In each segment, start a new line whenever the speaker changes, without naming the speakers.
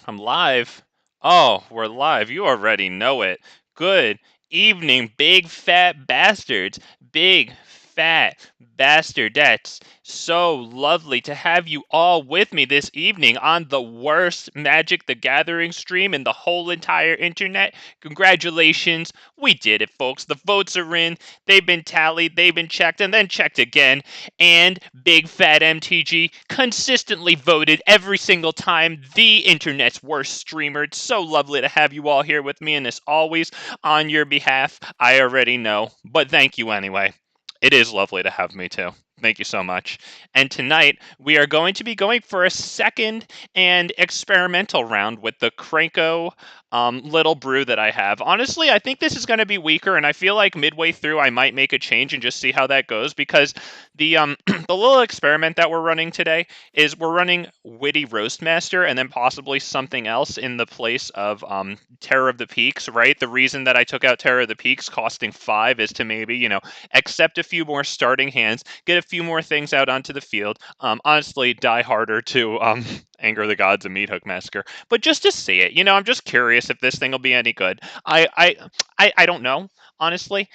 I'm live. Oh, we're live. You already know it. Good evening, big fat bastards. Big fat bastardettes. So lovely to have you all with me this evening on the worst Magic the Gathering stream in the whole entire internet. Congratulations. We did it, folks. The votes are in. They've been tallied, they've been checked, and then checked again. And Big Fat MTG consistently voted every single time the internet's worst streamer. It's so lovely to have you all here with me, and as always, on your behalf, I already know, but thank you anyway. It is lovely to have me too. Thank you so much. And tonight, we are going to be going for a second and experimental round with the Krenko little brew that I have. Honestly, I think this is going to be weaker, and I feel like midway through I might make a change and just see how that goes because the the little experiment that we're running today is we're running Witty Roastmaster and then possibly something else in the place of Terror of the Peaks, right? The reason that I took out Terror of the Peaks costing 5 is to maybe, accept a few more starting hands, get a few more things out onto the field. Honestly, die harder to Anger the Gods and Meat Hook Massacre, but just to see it. I'm just curious if this thing will be any good. I don't know. Honestly,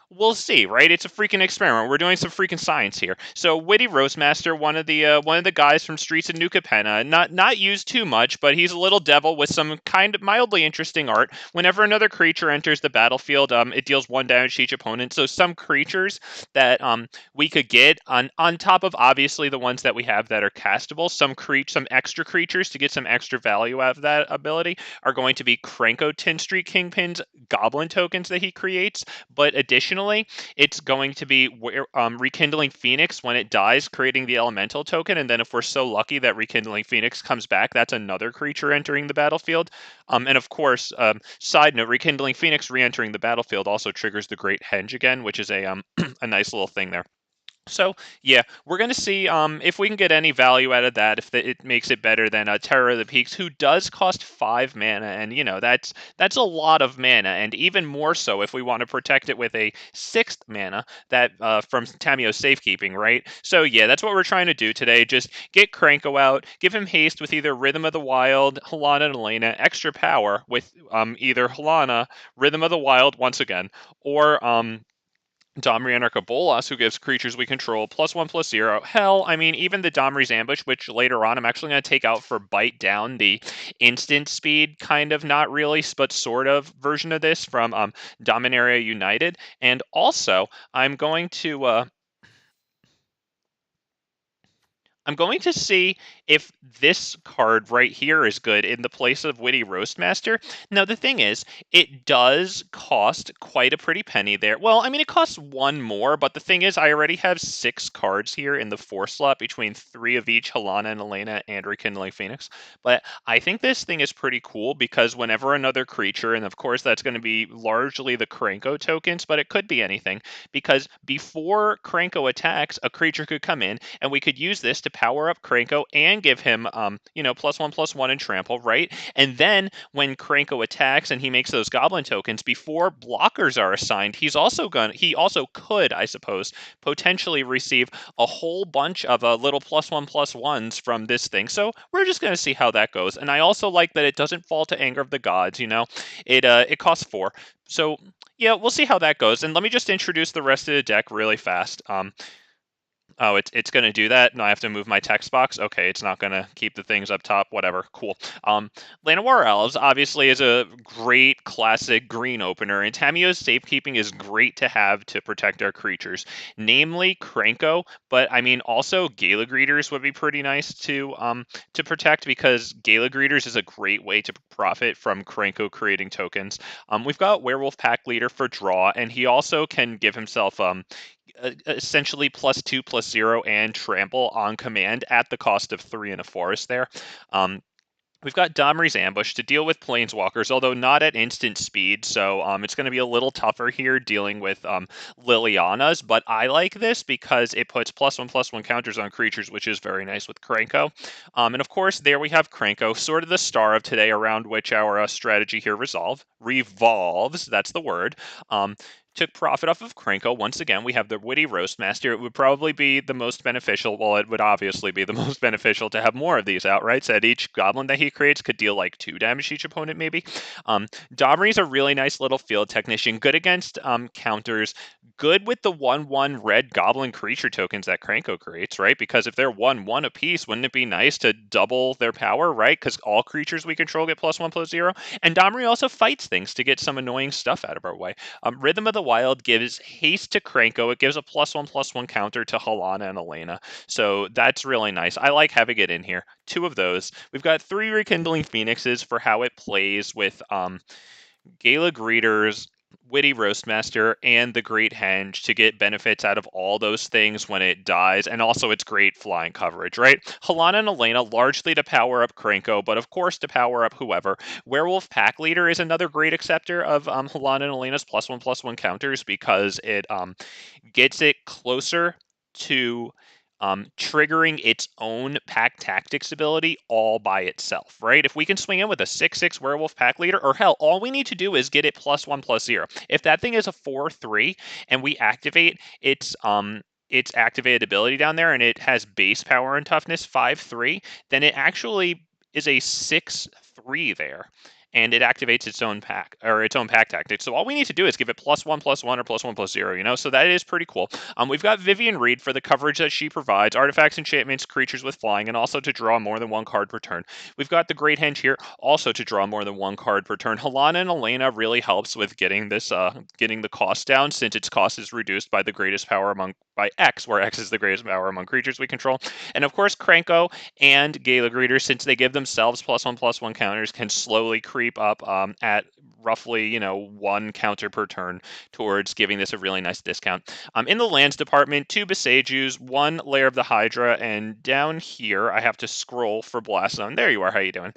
we'll see, right? It's a freaking experiment. We're doing some freaking science here. So, Witty Roastmaster, one of the guys from Streets of New Capenna, not used too much, but he's a little devil with some kind of mildly interesting art. Whenever another creature enters the battlefield, it deals 1 damage to each opponent. So, some creatures that we could get on top of obviously the ones that we have that are castable. Some extra creatures to get some extra value out of that ability are going to be Krenko Tin Street Kingpin's goblin tokens that he creates. But additionally, it's going to be Rekindling Phoenix when it dies, creating the elemental token. And then if we're so lucky that Rekindling Phoenix comes back, that's another creature entering the battlefield. And of course, side note, Rekindling Phoenix re-entering the battlefield also triggers the Great Henge again, which is a a nice little thing there. So yeah, we're gonna see if we can get any value out of that. If it makes it better than Terror of the Peaks, who does cost 5 mana, and that's a lot of mana, and even more so if we want to protect it with a 6th mana that from Tamiyo Safekeeping, right? So yeah, that's what we're trying to do today. Just get Krenko out, give him haste with either Rhythm of the Wild, Halana, and Alena, extra power with either Halana, Rhythm of the Wild once again, or Domri Anarch Bolas, who gives creatures we control +1/+0. Hell, I mean, even the Domri's Ambush, which later on I'm actually going to take out for Bite Down, the instant speed, kind of, not really, but sort of version of this from Dominaria United. And also, I'm going to see if this card right here is good in the place of Witty Roastmaster. Now, the thing is, it does cost quite a pretty penny there. Well, I mean, it costs 1 more, but the thing is, I already have 6 cards here in the 4 slot between 3 of each Halana and Alena and Rekindling Phoenix. But I think this thing is pretty cool because whenever another creature, and of course that's going to be largely the Krenko tokens, but it could be anything, because before Krenko attacks, a creature could come in and we could use this to power up Krenko and give him, +1/+1 and trample, right? And then when Krenko attacks and he makes those goblin tokens, before blockers are assigned, he also could, I suppose, potentially receive a whole bunch of little +1/+1s from this thing. So we're just gonna see how that goes. And I also like that it doesn't fall to Anger of the Gods. It costs 4. So yeah, we'll see how that goes. And let me just introduce the rest of the deck really fast. Oh, it's going to do that, and I have to move my text box. Okay, it's not going to keep the things up top. Whatever, cool. Llanowar Elves obviously is a great classic green opener, and Tamiyo's Safekeeping is great to have to protect our creatures, namely Krenko. But I mean, also Gala Greeters would be pretty nice to protect because Gala Greeters is a great way to profit from Krenko creating tokens. We've got Werewolf Pack Leader for draw, and he also can give himself essentially +2/+0 and trample on command at the cost of 3 in a forest there. We've got Domri's Ambush to deal with Planeswalkers, although not at instant speed, so it's going to be a little tougher here dealing with Liliana's, but I like this because it puts +1/+1 counters on creatures, which is very nice with Krenko. And of course, there we have Krenko, sort of the star of today, around which our strategy here revolves, that's the word. took profit off of Krenko. Once again, we have the Witty Roastmaster. It would probably be the most beneficial, well, it would obviously be the most beneficial to have more of these outright, so that each goblin that he creates could deal like 2 damage to each opponent, maybe. Domri's a really nice little field technician, good against counters, good with the 1/1 red goblin creature tokens that Krenko creates, right? Because if they're 1/1 apiece, wouldn't it be nice to double their power, right? Because all creatures we control get +1/+0. And Domri also fights things to get some annoying stuff out of our way. Rhythm of the Wild gives haste to Krenko. It gives a +1/+1 counter to Halana and Alena. So that's really nice. I like having it in here. 2 of those. We've got 3 Rekindling Phoenixes for how it plays with Gala Greeters, Witty Roastmaster, and the Great Henge to get benefits out of all those things when it dies, and also it's great flying coverage, right? Halana and Alena largely to power up Krenko, but of course to power up whoever. Werewolf Pack Leader is another great acceptor of Halana and Alena's +1/+1 counters because it gets it closer to triggering its own pack tactics ability all by itself, right? If we can swing in with a 6/6 Werewolf Pack Leader, or hell, all we need to do is get it +1/+0. If that thing is a 4/3 and we activate its activated ability down there and it has base power and toughness 5/3, then it actually is a 6/3 there. And it activates its own pack tactic. So all we need to do is give it +1/+1 or +1/+0, you know? So that is pretty cool. We've got Vivien Reid for the coverage that she provides, artifacts, enchantments, creatures with flying, and also to draw more than 1 card per turn. We've got the Great Henge here, also to draw more than 1 card per turn. Halana and Alena really helps with getting this, getting the cost down, since its cost is reduced by the greatest power by X, where X is the greatest power among creatures we control. And of course, Krenko and Gala Greeters, since they give themselves +1/+1 counters, can slowly creep up at roughly 1 counter per turn towards giving this a really nice discount. In the lands department, 2 Boseijus, 1 Lair of the Hydra, and down here I have to scroll for Blast Zone. There you are. How you doing?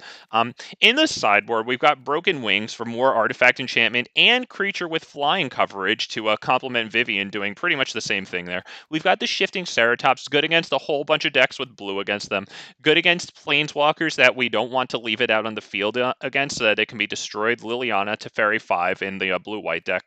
In the sideboard, we've got Broken Wings for more artifact enchantment and creature with flying coverage to complement Vivien, doing pretty much the same thing there. We've got the Shifting Ceratops, good against a whole bunch of decks with blue against them, good against planeswalkers that we don't want to leave it out on the field against, so that it can be destroyed. Liliana to Fairy 5 in the blue-white deck.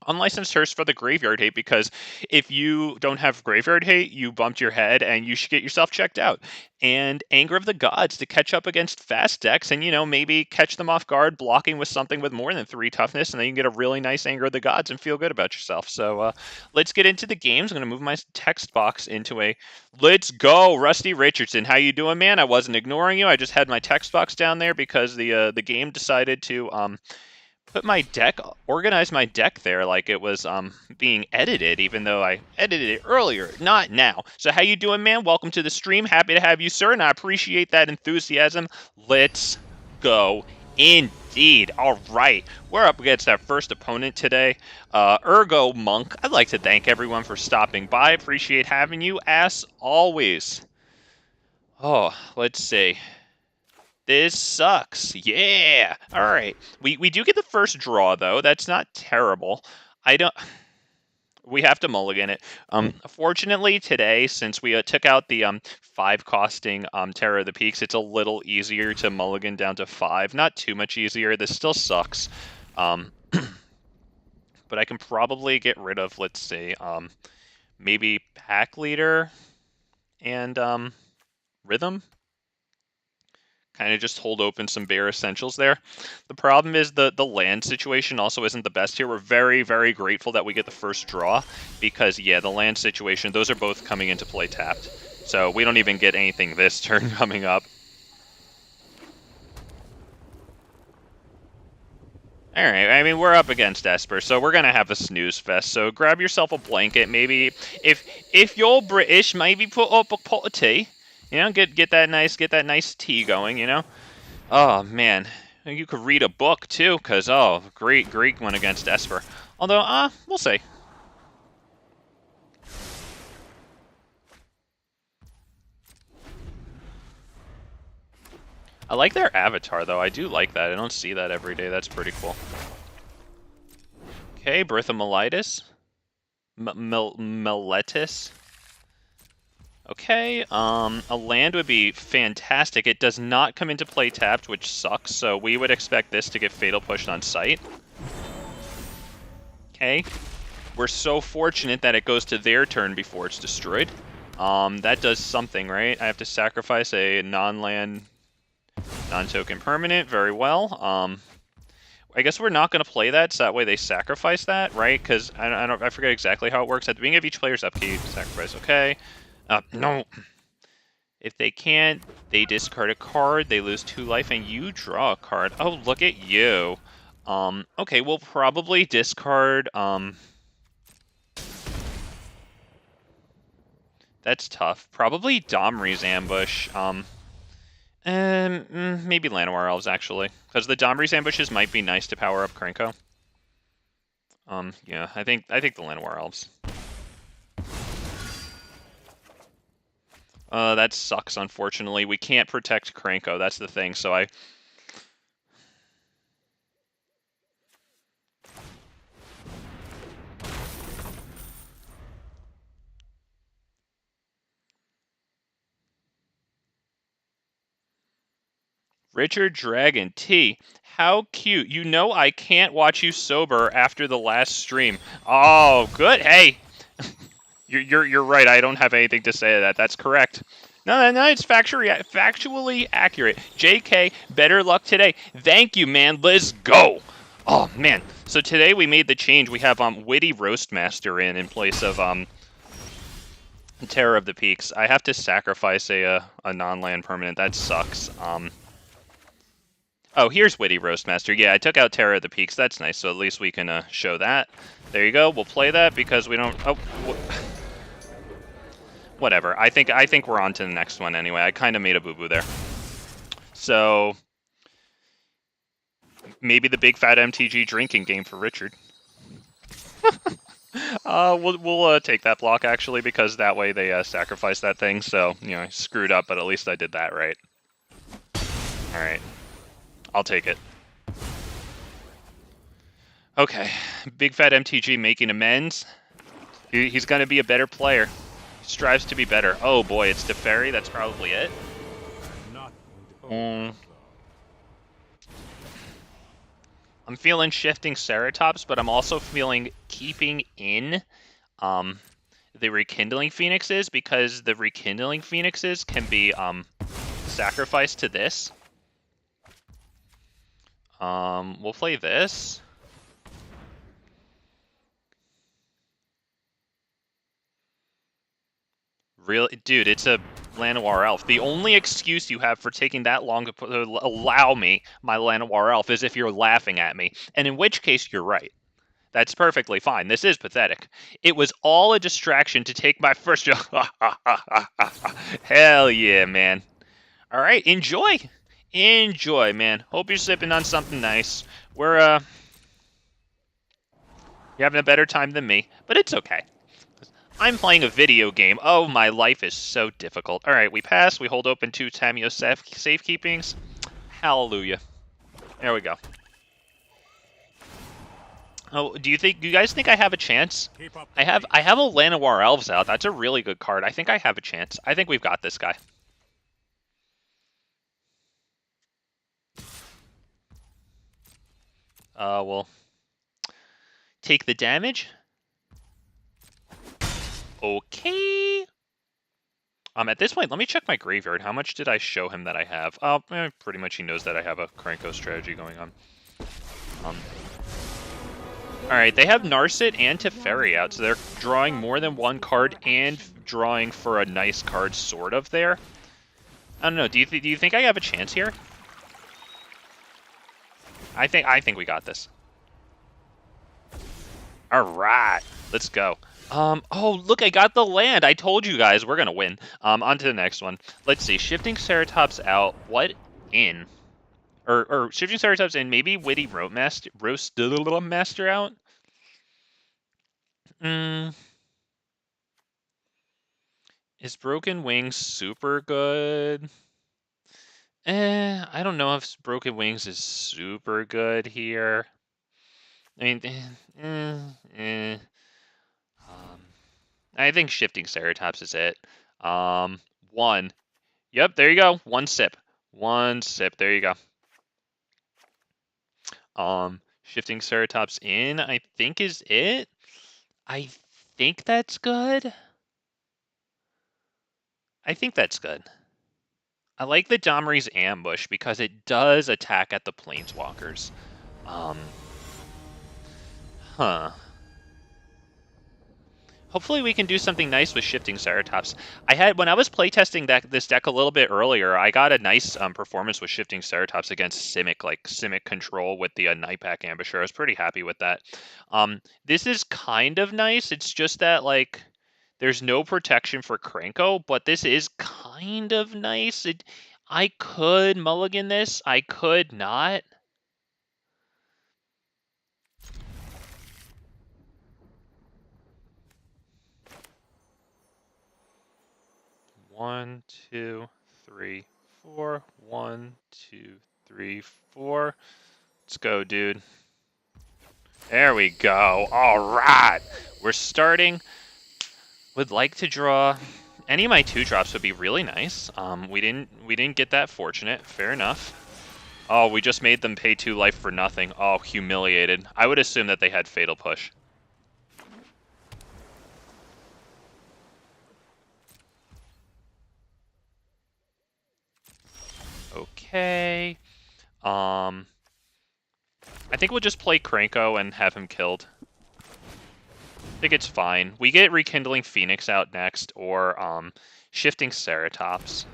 Unlicensed Hearse for the Graveyard Hate, because if you don't have Graveyard Hate, you bumped your head and you should get yourself checked out. And Anger of the Gods to catch up against fast decks and, maybe catch them off guard, blocking with something with more than 3 toughness, and then you can get a really nice Anger of the Gods and feel good about yourself. So let's get into the games. I'm going to move my text box into a... Let's go, Rusty Richardson. How you doing, man? I wasn't ignoring you. I just had my text box down there because the game decided to... organize my deck there like it was being edited, even though I edited it earlier, not now. So how you doing, man? Welcome to the stream. Happy to have you, sir, and I appreciate that enthusiasm. Let's go. Indeed. All right. We're up against our first opponent today, Ergo Monk. I'd like to thank everyone for stopping by. Appreciate having you, as always. Oh, let's see. This sucks. Yeah. All right. We do get the first draw, though. That's not terrible. We have to mulligan it. Fortunately, today, since we took out the 5-costing Terror of the Peaks, it's a little easier to mulligan down to 5. Not too much easier. This still sucks. But I can probably get rid of, let's see, maybe Pack Leader and Rhythm. Kind of just hold open some bare essentials there. The problem is the land situation also isn't the best here. We're very, very grateful that we get the first draw because, yeah, the land situation, those are both coming into play tapped. So we don't even get anything this turn coming up. All right, I mean, we're up against Esper, so we're going to have a snooze fest. So grab yourself a blanket. Maybe if you're British, maybe put up a pot of tea. Get that nice tea going, Oh, man. You could read a book, too, because, great Greek one against Esper. Although, we'll see. I like their avatar, though. I do like that. I don't see that every day. That's pretty cool. Okay, Berthamelitis. Meletis. Okay, a land would be fantastic. It does not come into play tapped, which sucks, so we would expect this to get Fatal Pushed on sight. Okay, we're so fortunate that it goes to their turn before it's destroyed. That does something, right? I have to sacrifice a non-land, non-token permanent. Very well. I guess we're not going to play that, so that way they sacrifice that, right? Because I forget exactly how it works. At the beginning of each player's upkeep, sacrifice. Okay. No. If they can't, they discard a card. They lose 2 life, and you draw a card. Oh, look at you. Okay, we'll probably discard. That's tough. Probably Domri's Ambush. Maybe Llanowar Elves, actually. Because the Domri's Ambushes might be nice to power up Krenko. Yeah, I think the Llanowar Elves. That sucks, unfortunately. We can't protect Krenko, that's the thing, so I... Richard Dragon T, how cute. You know I can't watch you sober after the last stream. Oh, good. Hey, you're right. I don't have anything to say to that. That's correct. No, it's factually accurate. JK, better luck today. Thank you, man. Let's go. Oh, man. So today we made the change. We have Witty Roastmaster in place of Terror of the Peaks. I have to sacrifice a non-land permanent. That sucks. Oh, here's Witty Roastmaster. Yeah, I took out Terror of the Peaks. That's nice, so at least we can show that. There you go. We'll play that because we don't... Oh, whatever. I think we're on to the next one anyway. I kind of made a boo-boo there. So, maybe the big fat MTG drinking game for Richard. We'll take that block, actually, because that way they sacrifice that thing. So, you know, I screwed up, but at least I did that right. Alright. I'll take it. Okay, big fat MTG making amends. He's going to be a better player. He strives to be better. Oh boy, it's Teferi. That's probably it. I'm feeling Shifting Ceratops, but I'm also feeling keeping in the Rekindling Phoenixes, because the Rekindling Phoenixes can be sacrificed to this. We'll play this. Really? Dude, it's a Llanowar Elf. The only excuse you have for taking that long to allow me my Llanowar Elf is if you're laughing at me. And in which case, you're right. That's perfectly fine. This is pathetic. It was all a distraction to take my first... Hell yeah, man. All right, enjoy. Enjoy, man. Hope you're sipping on something nice. You're having a better time than me, but it's okay. I'm playing a video game. Oh, my life is so difficult. All right, we pass. We hold open 2 Tamiyo Safekeepings. Hallelujah. There we go. Oh, do you guys think I have a chance? I have a Llanowar Elves out. That's a really good card. I think I have a chance. I think we've got this guy. We'll take the damage. Okay. At this point, let me check my graveyard. How much did I show him that I have? Pretty much he knows that I have a Krenko strategy going on. Alright, they have Narset and Teferi out, so they're drawing more than one card and drawing for a nice card, sort of, there. I don't know, do you think I have a chance here? I think we got this. Alright, let's go. Oh, look, I got the land. I told you guys we're going to win. On to the next one. Let's see. Shifting Ceratops out. What in? Or Shifting Ceratops in. Maybe Witty Roastmaster out? Is Broken Wings super good? I don't know if Broken Wings is super good here. I mean, I think Shifting Ceratops is it. 1. Yep, there you go. 1 sip. 1 sip. There you go. Shifting Ceratops in, I think, is it. I think that's good. I think that's good. I like the Domri's Ambush because it does attack at the Planeswalkers. Huh. Hopefully we can do something nice with Shifting Ceratops. When I was playtesting this deck a little bit earlier, I got a nice performance with Shifting Ceratops against Simic, like Simic control with the Nightpack Ambusher. I was pretty happy with that. This is kind of nice. It's just that, like, there's no protection for Krenko, but this is kind of nice. I could mulligan this. I could not. One, two, three, four. 1, 2, 3, 4. Let's go, dude. There we go. All right. We're starting. Would like to draw. Any of my 2-drops would be really nice. We didn't get that fortunate. Fair enough. Oh, we just made them pay 2 life for nothing. Oh, humiliated. I would assume that they had Fatal Push. Okay. I think we'll just play Krenko and have him killed. I think it's fine. We get Rekindling Phoenix out next, or Shifting Ceratops.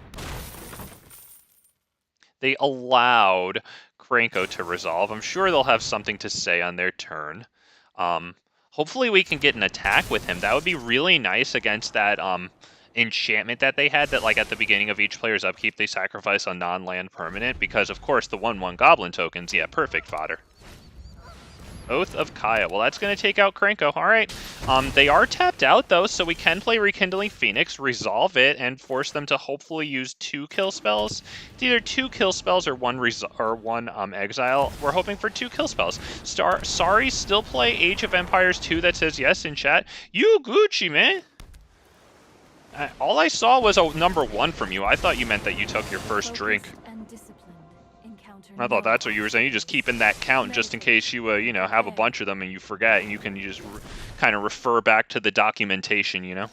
They allowed Krenko to resolve. I'm sure they'll have something to say on their turn. Hopefully we can get an attack with him. That would be really nice against that enchantment that they had that, like, at the beginning of each player's upkeep, they sacrifice a non-land permanent, because, of course, the 1/1 Goblin tokens, yeah, perfect fodder. Oath of Kaya. Well, that's going to take out Krenko. All right. They are tapped out, though, so we can play Rekindling Phoenix, resolve it, and force them to hopefully use 2 kill spells. It's either 2 kill spells or one exile. We're hoping for 2 kill spells. Sorry, still play Age of Empires 2 that says yes in chat. You Gucci, man. All I saw was a number 1 from you. I thought you meant that you took your first drink. I thought that's what you were saying. You're just keeping that count just in case you, you know, have a bunch of them and you forget, and you can just kind of refer back to the documentation, you know?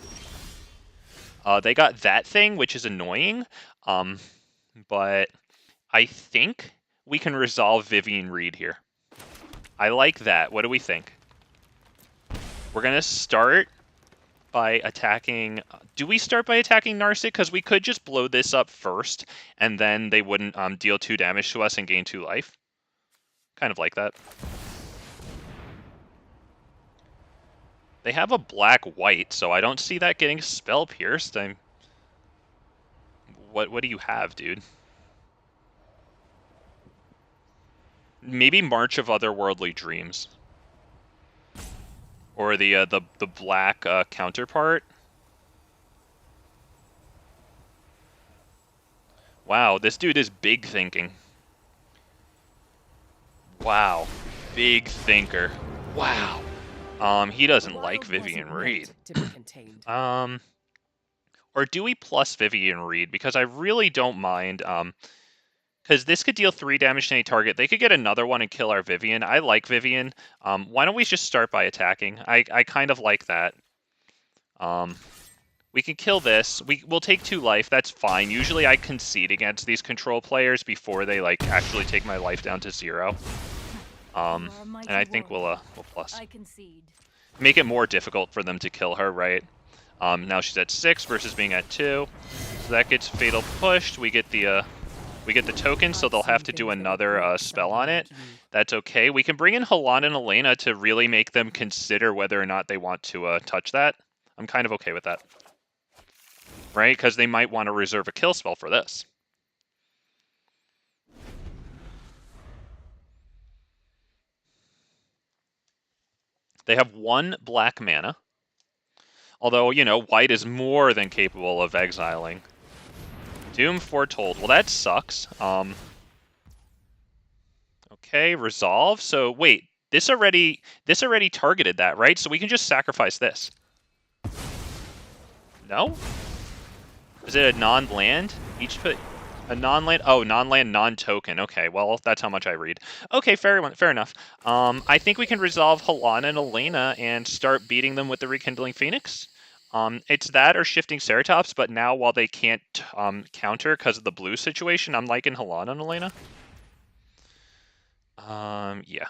They got that thing, which is annoying, but I think we can resolve Vivien Reid here. I like that. What do we think? We're going to start by attacking... Do we start by attacking Narset? Because we could just blow this up first, and then they wouldn't deal 2 damage to us and gain 2 life. Kind of like that. They have a black-white, so I don't see that getting spell-pierced. What do you have, dude? Maybe March of Otherworldly Dreams. Or the black counterpart. Wow, this dude is big thinking. Wow, big thinker. Wow. He doesn't like Vivien Reid. Or do we plus Vivien Reid? Because I really don't mind. Because this could deal 3 damage to any target. They could get another one and kill our Vivien. I like Vivien. Why don't we just start by attacking? I kind of like that. We can kill this. We'll take 2 life. That's fine. Usually I concede against these control players before they, like, actually take my life down to 0. And I think we'll plus. Make it more difficult for them to kill her, right? Now she's at 6 versus being at 2. So that gets Fatal Pushed. We get the token, so they'll have to do another spell on it. That's okay. We can bring in Halana and Alena to really make them consider whether or not they want to touch that. I'm kind of okay with that. Right? Because they might want to reserve a kill spell for this. They have 1 black mana. Although, you know, white is more than capable of exiling. Doom Foretold. Well, that sucks. Okay, resolve. So, wait. This already targeted that, right? So we can just sacrifice this. No? Is it a non-land? A non-land, oh, non-land, non-token. Okay, well, that's how much I read. Okay, fair enough. I think we can resolve Halana and Alena and start beating them with the Rekindling Phoenix. It's that or Shifting Ceratops, but now while they can't counter because of the blue situation, I'm liking Halana and Alena. Yeah.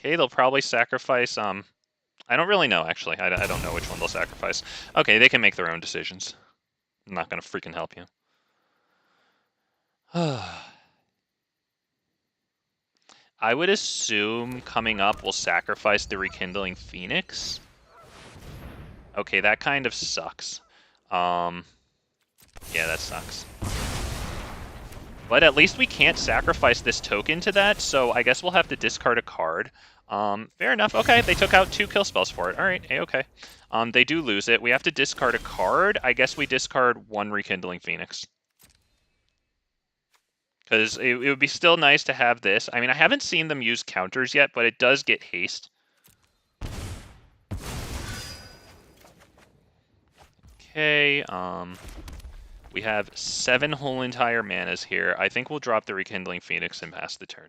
Okay, they'll probably sacrifice, I don't really know, actually. I don't know which one they'll sacrifice. Okay, they can make their own decisions. I'm not gonna freaking help you. I would assume coming up we'll sacrifice the Rekindling Phoenix. Okay, that kind of sucks. Yeah, that sucks. But at least we can't sacrifice this token to that, so I guess we'll have to discard a card. Fair enough. Okay, they took out 2 kill spells for it. Alright, A-okay. They do lose it. We have to discard a card. I guess we discard 1 Rekindling Phoenix. Because it would be still nice to have this. I mean, I haven't seen them use counters yet, but it does get haste. Okay, we have 7 whole entire manas here. I think we'll drop the Rekindling Phoenix and pass the turn.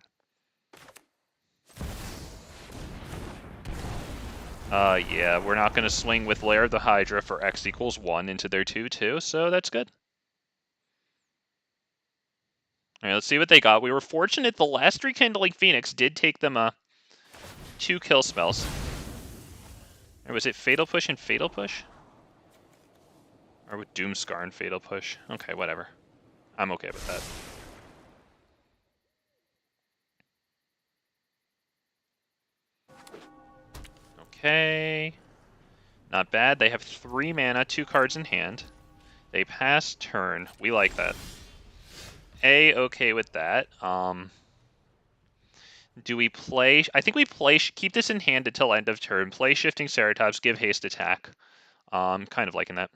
Yeah, we're not going to swing with Lair of the Hydra for X equals 1 into their 2/2, so that's good. Alright, let's see what they got. We were fortunate the last Rekindling Phoenix did take them 2 kill spells. Or was it Fatal Push and Fatal Push? Or with Doomscar and Fatal Push? Okay, whatever. I'm okay with that. Okay. Not bad. They have 3 mana, 2 cards in hand. They pass turn. We like that. Okay with that. Do we play... I think we play... Keep this in hand until end of turn. Play Shifting Ceratops, give haste attack. Kind of liking that.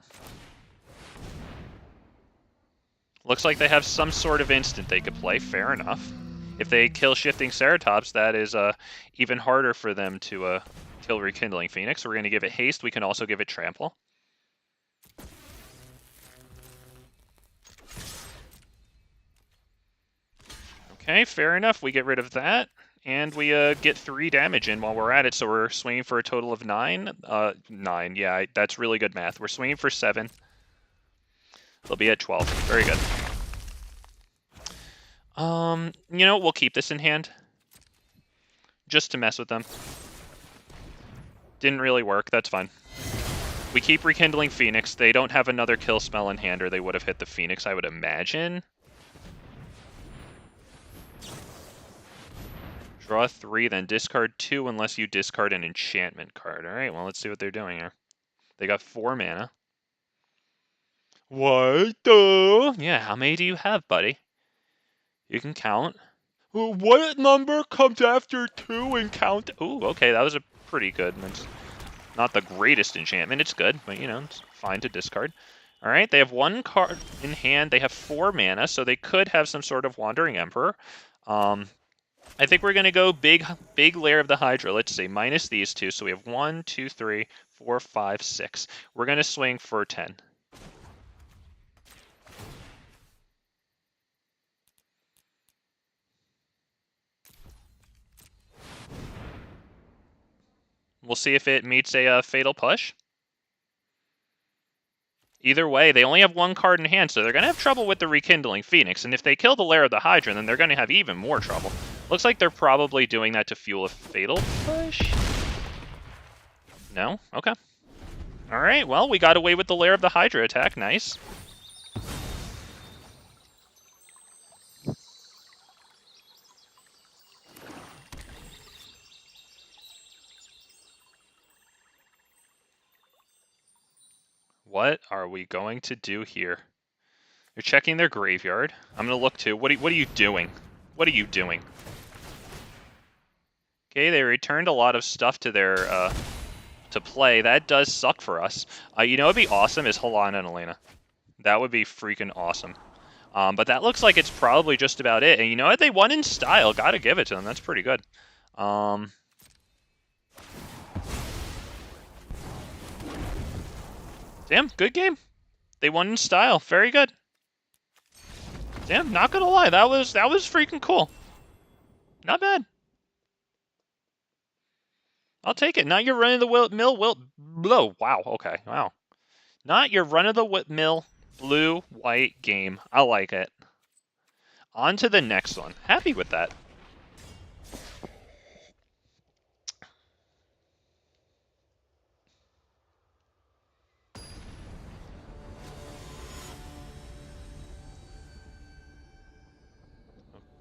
Looks like they have some sort of instant they could play. Fair enough. If they kill Shifting Ceratops, that is even harder for them to kill Rekindling Phoenix. We're going to give it haste. We can also give it trample. Okay, fair enough. We get rid of that. And we get 3 damage in while we're at it, so we're swinging for a total of 9. 9, yeah, that's really good math. We're swinging for 7. They'll be at 12. Very good. You know, we'll keep this in hand. Just to mess with them. Didn't really work, that's fine. We keep Rekindling Phoenix. They don't have another kill spell in hand, or they would have hit the Phoenix, I would imagine. Draw 3, then discard 2 unless you discard an enchantment card. Alright, well, let's see what they're doing here. They got 4 mana. What the? Yeah, how many do you have, buddy? You can count. What number comes after 2 and count? Ooh, okay, that was a pretty good. It's not the greatest enchantment. It's good, but, you know, it's fine to discard. Alright, they have 1 card in hand. They have 4 mana, so they could have some sort of Wandering Emperor. I think we're going to go big Lair of the Hydra. Let's see, minus these 2. So we have 1, 2, 3, 4, 5, 6. We're going to swing for 10. We'll see if it meets a Fatal Push. Either way, they only have 1 card in hand, so they're going to have trouble with the Rekindling Phoenix. And if they kill the Lair of the Hydra, then they're going to have even more trouble. Looks like they're probably doing that to fuel a Fatal Push. No? Okay. Alright, well, we got away with the Lair of the Hydra attack. Nice. What are we going to do here? They're checking their graveyard. I'm going to look too. What are you doing? What are you doing? Okay, they returned a lot of stuff to their to play. That does suck for us. You know what would be awesome is Halana and Alena. That would be freaking awesome. But that looks like it's probably just about it. And you know what? They won in style. Gotta give it to them. That's pretty good. Damn, good game. They won in style. Very good. Damn, not gonna lie, that was freaking cool. Not bad. I'll take it. Not your run-of-the-mill blow. Wow, okay, wow. Not your run-of-the-mill blue-white game. I like it. On to the next one. Happy with that.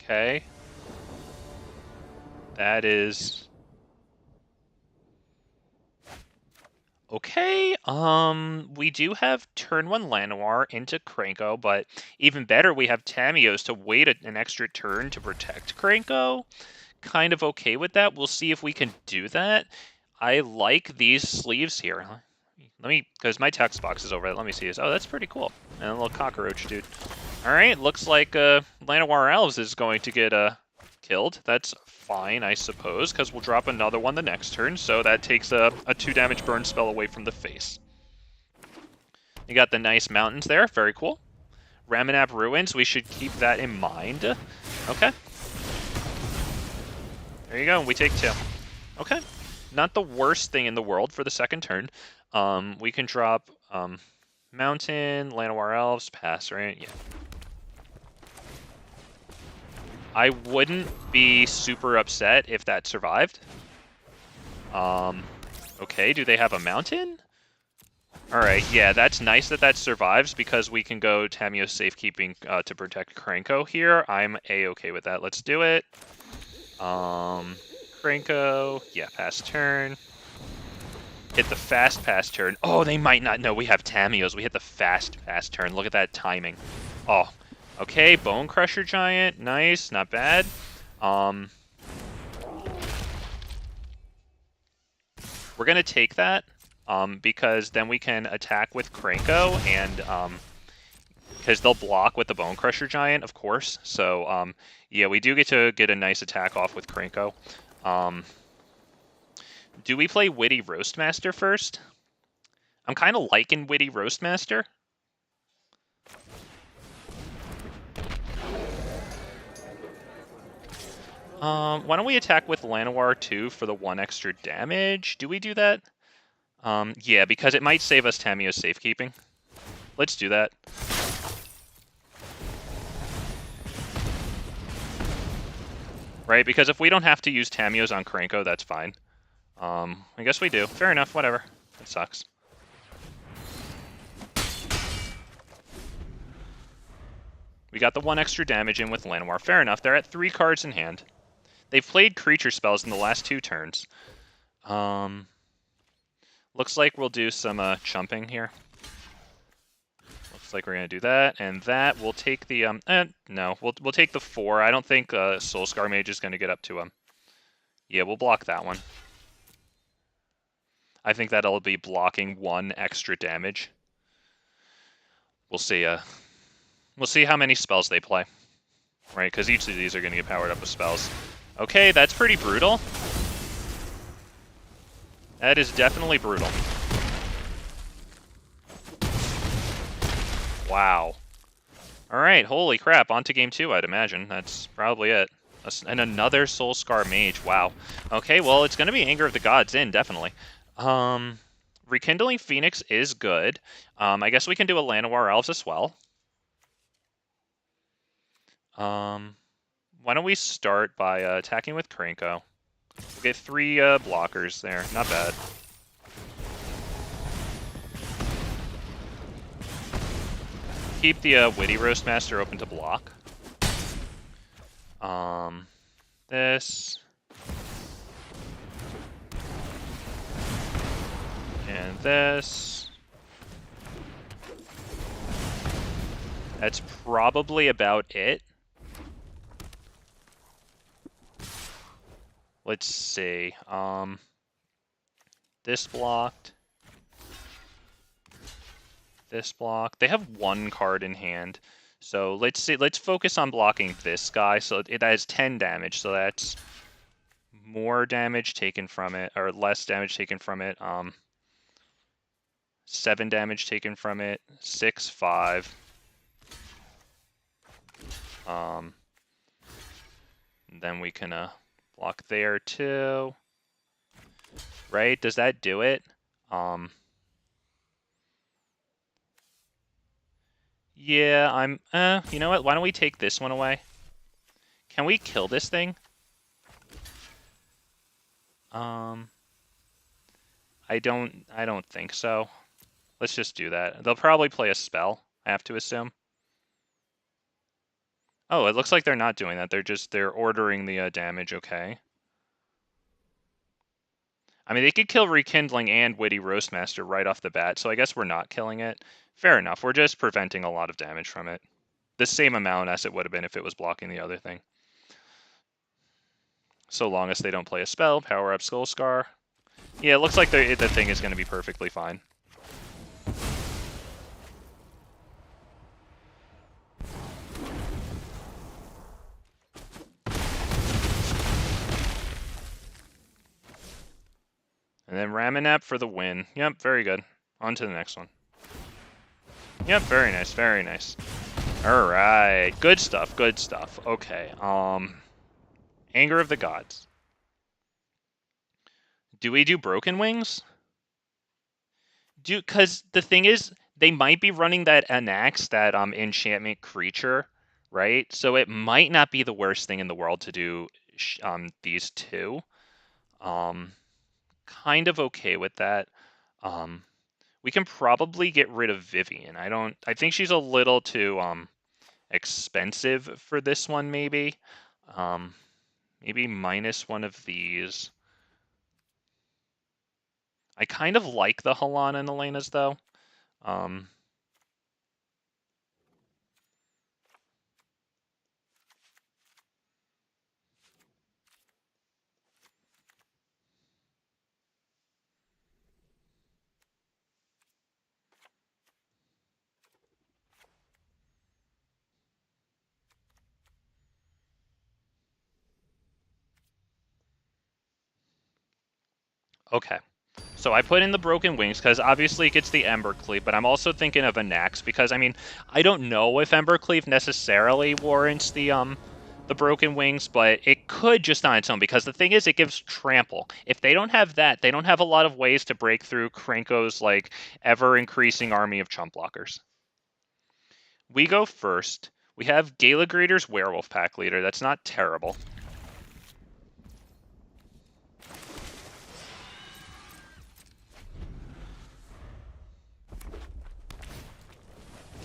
Okay. That is... Okay, we do have turn 1 Llanowar into Krenko, but even better, we have Tamiyos to wait an extra turn to protect Krenko. Kind of okay with that. We'll see if we can do that. I like these sleeves here. Let me, because my text box is over. Let me see this. Oh, that's pretty cool. And a little cockroach, dude. All right, looks like Llanowar Elves is going to get killed. That's fine, I suppose, because we'll drop another one the next turn, so that takes a 2 damage burn spell away from the face. You got the nice mountains there. Very cool. Ramanap Ruins, we should keep that in mind. Okay. There you go, we take 2. Okay. Not the worst thing in the world for the second turn. We can drop Mountain, Llanowar Elves, pass, right? Yeah. I wouldn't be super upset if that survived. Okay, do they have a mountain? Alright, yeah, that's nice that that survives because we can go Tamiyo Safekeeping to protect Krenko here. I'm A-okay with that. Let's do it. Krenko, yeah, pass turn. Hit the fast pass turn. Oh, they might not know we have Tamiyos. We hit the fast pass turn. Look at that timing. Oh, okay, Bone Crusher Giant. Nice, not bad. We're going to take that because then we can attack with Krenko and because they'll block with the Bone Crusher Giant, of course. So, yeah, we do get to get a nice attack off with Krenko. Do we play Witty Roastmaster first? I'm kind of liking Witty Roastmaster. Why don't we attack with Llanowar 2 for the 1 extra damage? Do we do that? Yeah, because it might save us Tamiyo's Safekeeping. Let's do that. Right, because if we don't have to use Tamiyo's on Krenko, that's fine. I guess we do. Fair enough, whatever. It sucks. We got the 1 extra damage in with Llanowar. Fair enough, they're at 3 cards in hand. They've played creature spells in the last 2 turns. Looks like we'll do some chumping here. Looks like we're gonna do that, and that we'll take the no, we'll take the 4. I don't think Soulscar Mage is gonna get up to him. Yeah, we'll block that one. I think that'll be blocking 1 extra damage. We'll see. We'll see how many spells they play, right? Because each of these are gonna get powered up with spells. Okay, that's pretty brutal. That is definitely brutal. Wow. Alright, holy crap. On to game 2, I'd imagine. That's probably it. And another Soulscar Mage. Wow. Okay, well, it's going to be Anger of the Gods in, definitely. Rekindling Phoenix is good. I guess we can do a Llanowar Elves as well. Why don't we start by attacking with Krenko. We'll get 3 blockers there. Not bad. Keep the Witty Roastmaster open to block. This. And this. That's probably about it. Let's see. This blocked. This block. They have 1 card in hand. So let's see. Let's focus on blocking this guy. So it has 10 damage. So that's more damage taken from it, or less damage taken from it. 7 damage taken from it. 6, 5. Then we can block there too. Right? Does that do it? Yeah, I'm. You know what? Why don't we take this one away? Can we kill this thing? I don't think so. Let's just do that. They'll probably play a spell, I have to assume. Oh, it looks like they're not doing that. They're ordering the damage, okay. I mean, they could kill Rekindling and Witty Roastmaster right off the bat, so I guess we're not killing it. Fair enough. We're just preventing a lot of damage from it. The same amount as it would have been if it was blocking the other thing. So long as they don't play a spell, power up Skullscar. Yeah, it looks like the thing is going to be perfectly fine. And then Ramanap for the win. Yep, very good. On to the next one. Yep, very nice, very nice. Alright, good stuff, good stuff. Okay, Anger of the Gods. Do we do Broken Wings? Because the thing is, they might be running that Anax, that enchantment creature, right? So it might not be the worst thing in the world to do these two. Kind of okay with that. We can probably get rid of Vivien. I think she's a little too expensive for this one, maybe. Maybe minus one of these. I kind of like the Halana and Alena's, though. Okay. So I put in the Broken Wings because obviously it gets the Embercleave, but I'm also thinking of Anax because, I mean, I don't know if Embercleave necessarily warrants the Broken Wings, but it could just on its own because the thing is it gives Trample. If they don't have that, they don't have a lot of ways to break through Krenko's, like, ever-increasing army of chump blockers. We go first. We have Gala Greeters Werewolf Pack Leader. That's not terrible.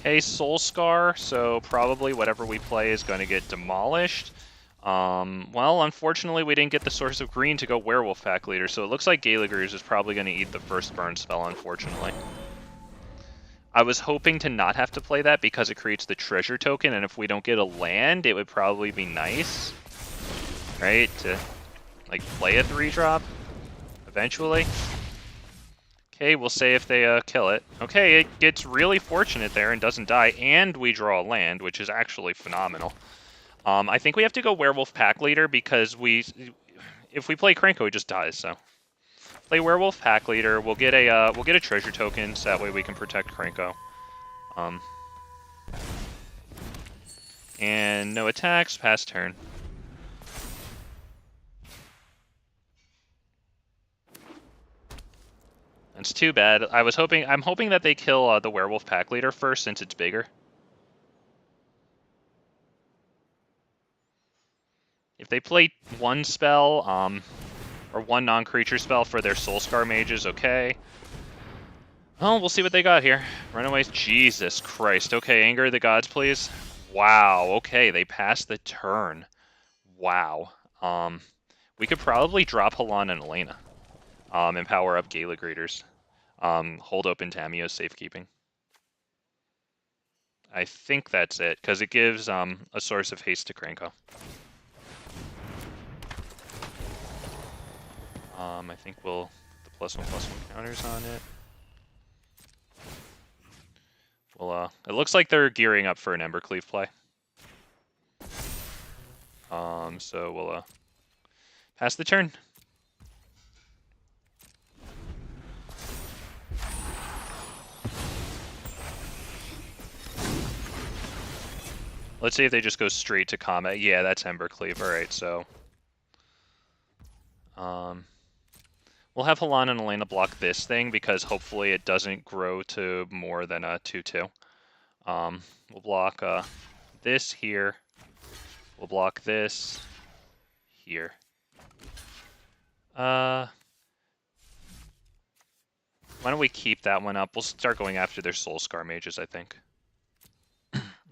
Okay, Soul Scar, so probably whatever we play is going to get demolished. Well, unfortunately, we didn't get the Source of Green to go Werewolf Pack Leader, so it looks like Gala Greeters is probably going to eat the first burn spell, unfortunately. I was hoping to not have to play that because it creates the treasure token, and if we don't get a land, it would probably be nice, right, to, like, play a 3-drop eventually. Okay, we'll say if they kill it. Okay, it gets really fortunate there and doesn't die, and we draw a land, which is actually phenomenal. I think we have to go Werewolf Pack Leader because if we play Krenko, it just dies. So play Werewolf Pack Leader. We'll get a treasure token, so that way we can protect Krenko. And no attacks. Pass turn. It's too bad. I'm hoping that they kill the Werewolf Pack Leader first, since it's bigger. If they play one spell, or one non-creature spell for their Soulscar mages, okay. Oh, we'll see what they got here. Runaways, Jesus Christ. Okay, Anger of the Gods, please. Wow, okay, they passed the turn. Wow. We could probably drop Halana and Alena. And power up Gala Greeters. Hold open Tamiyo, Safekeeping. I think that's it, because it gives a source of haste to Krenko. I think we'll put the +1/+1 counters on it. Well, it looks like they're gearing up for an Embercleave play. So we'll pass the turn. Let's see if they just go straight to combat. Yeah, that's Embercleave. All right, so we'll have Halana and Alena block this thing because hopefully it doesn't grow to more than a 2/2. We'll block this here. We'll block this here. Why don't we keep that one up? We'll start going after their Soul Scar mages, I think.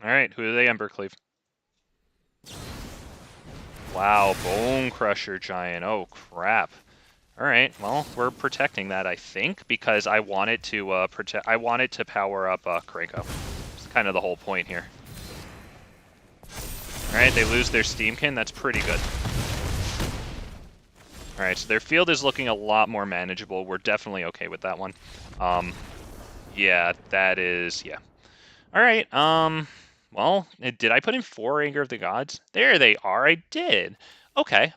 Alright, who are they Embercleave? Wow, Bone Crusher Giant. Oh, crap. Alright, well, we're protecting that, I think, because I wanted to I wanted to power up Krenko. It's kind of the whole point here. Alright, they lose their Steamkin. That's pretty good. Alright, so their field is looking a lot more manageable. We're definitely okay with that one. Yeah, that is... yeah. Alright, well, did I put in 4 Anger of the Gods? There they are, I did. Okay,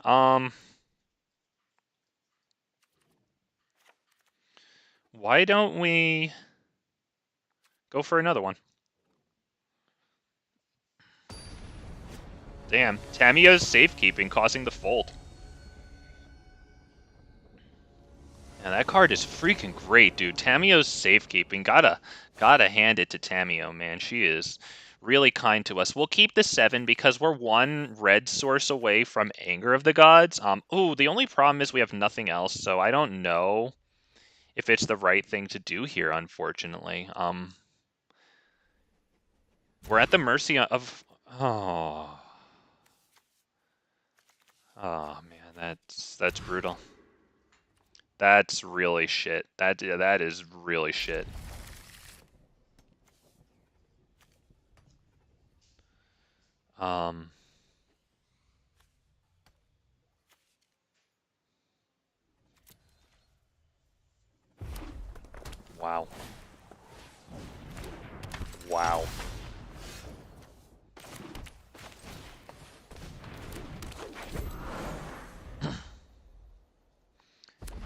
why don't we go for another one? Damn, Tamiyo's Safekeeping causing the fold. And that card is freaking great, dude. Tamiyo's Safekeeping. Gotta hand it to Tamiyo, man. She is really kind to us. We'll keep the 7 because we're 1 red source away from Anger of the Gods. Ooh, the only problem is we have nothing else, so I don't know if it's the right thing to do here, unfortunately. We're at the mercy of... Oh. Oh, man, that's brutal. That's really shit. That is really shit. Wow. Wow.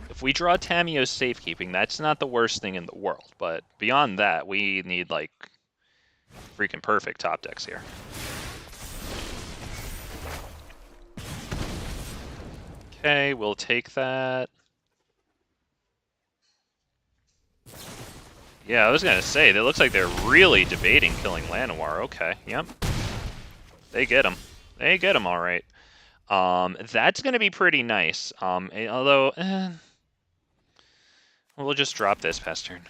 If we draw Tamiyo's Safekeeping, that's not the worst thing in the world. But beyond that, we need, like, freaking perfect top decks here. Okay, we'll take that. Yeah, I was gonna say, it looks like they're really debating killing Llanowar. Okay, yep. They get him. They get him all right. That's gonna be pretty nice. Although, we'll just drop this past turn.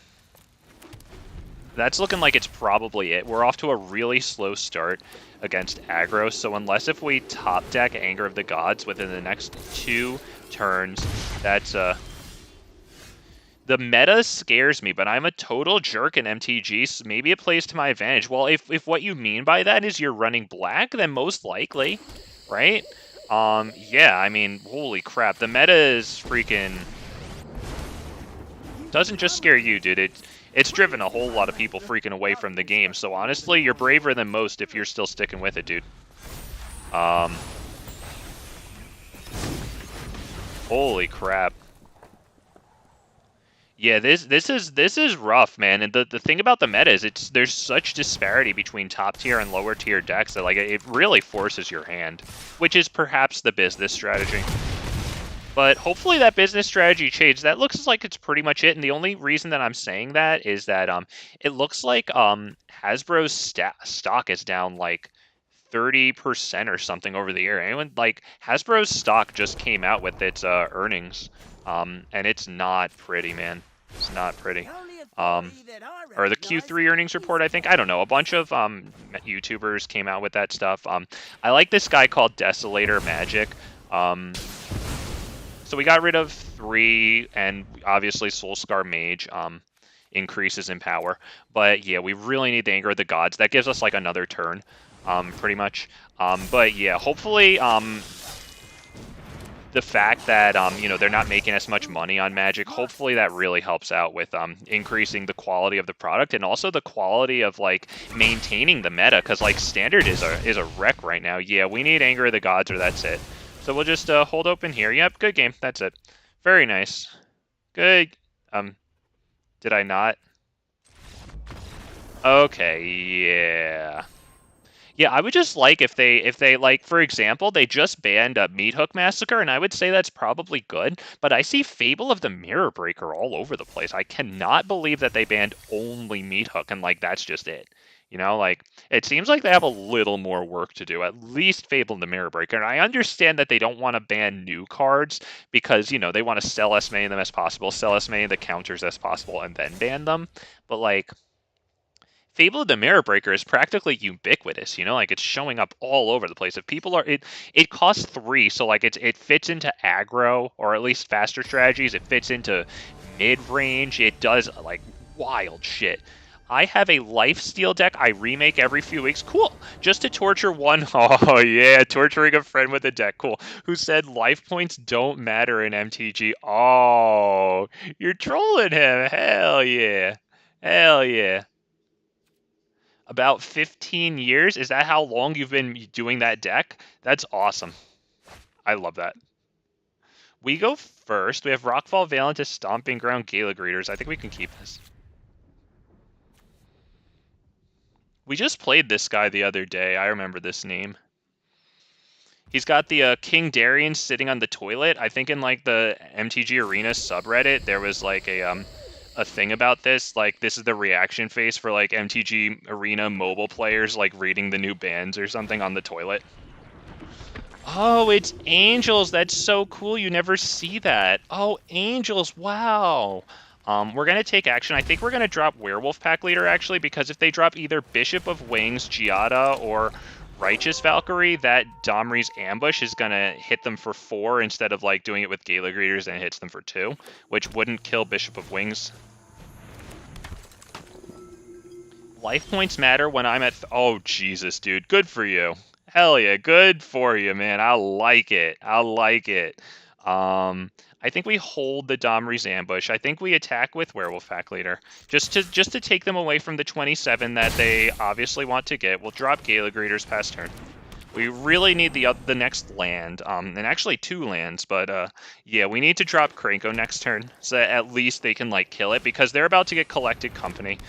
That's looking like it's probably it. We're off to a really slow start against aggro, so unless if we top deck Anger of the Gods within the next 2 turns, that's the meta scares me, but I'm a total jerk in MTG, so maybe it plays to my advantage. Well, if what you mean by that is you're running black, then most likely, right? Yeah, I mean, holy crap, the meta is freaking... doesn't just scare you, dude. It's driven a whole lot of people freaking away from the game, so honestly, you're braver than most if you're still sticking with it, dude. Holy crap. Yeah, this is rough, man. And the thing about the meta is there's such disparity between top tier and lower tier decks that like it really forces your hand, which is perhaps the business strategy. But hopefully that business strategy changes. That looks like it's pretty much it. And the only reason that I'm saying that is that it looks like Hasbro's stock is down like 30% or something over the year. Anyone like Hasbro's stock just came out with its earnings. And it's not pretty, man. It's not pretty. Or the Q3 earnings report, I think. I don't know. A bunch of YouTubers came out with that stuff. I like this guy called Desolator Magic. So we got rid of 3, and obviously Soulscar Mage increases in power. But yeah, we really need the Anger of the Gods. That gives us like another turn, pretty much. But yeah, hopefully... the fact that you know, they're not making as much money on Magic, hopefully that really helps out with increasing the quality of the product and also the quality of like maintaining the meta, because like Standard is a wreck right now. Yeah, we need Anger of the Gods or that's it. So we'll just hold open here. Yep, good game. That's it. Very nice. Good. Did I not? Okay, yeah. Yeah, I would just like if they like, for example, they just banned Meat Hook Massacre, and I would say that's probably good, but I see Fable of the Mirror Breaker all over the place. I cannot believe that they banned only Meat Hook and like that's just it. You know, like it seems like they have a little more work to do, at least Fable of the Mirror Breaker. And I understand that they don't want to ban new cards because, you know, they want to sell as many of them as possible, sell as many of the counters as possible, and then ban them. But like Fable of the Mirror Breaker is practically ubiquitous, you know, like it's showing up all over the place. If people are it costs 3, so like it fits into aggro or at least faster strategies, it fits into mid-range, it does like wild shit. I have a lifesteal deck I remake every few weeks. Cool. Just to torture one. Oh yeah, torturing a friend with a deck. Cool. Who said life points don't matter in MTG? Oh, you're trolling him. Hell yeah. Hell yeah. About 15 years? Is that how long you've been doing that deck? That's awesome. I love that. We go first. We have Rockfall Vale into Stomping Ground, Gala Greeters. I think we can keep this. We just played this guy the other day. I remember this name. He's got the King Darian sitting on the toilet. I think in like the MTG Arena subreddit, there was like a thing about this. Like this is the reaction face for like MTG Arena mobile players like reading the new bans or something on the toilet. Oh, it's Angels. That's so cool. You never see that. Oh, Angels. Wow. We're going to take action. I think we're going to drop Werewolf Pack Leader, actually, because if they drop either Bishop of Wings, Giada, or Righteous Valkyrie, that Domri's Ambush is going to hit them for 4 instead of, like, doing it with Gala Greeters and it hits them for 2, which wouldn't kill Bishop of Wings. Life points matter when I'm at... Oh, Jesus, dude. Good for you. Hell yeah, good for you, man. I like it. I like it. I think we hold the Domri's Ambush. I think we attack with Werewolf Pack Leader. Just to take them away from the 27 that they obviously want to get. We'll drop Gala Greeters past turn. We really need the next land, and actually 2 lands, but yeah, we need to drop Krenko next turn, so that at least they can, like, kill it, because they're about to get Collected Company.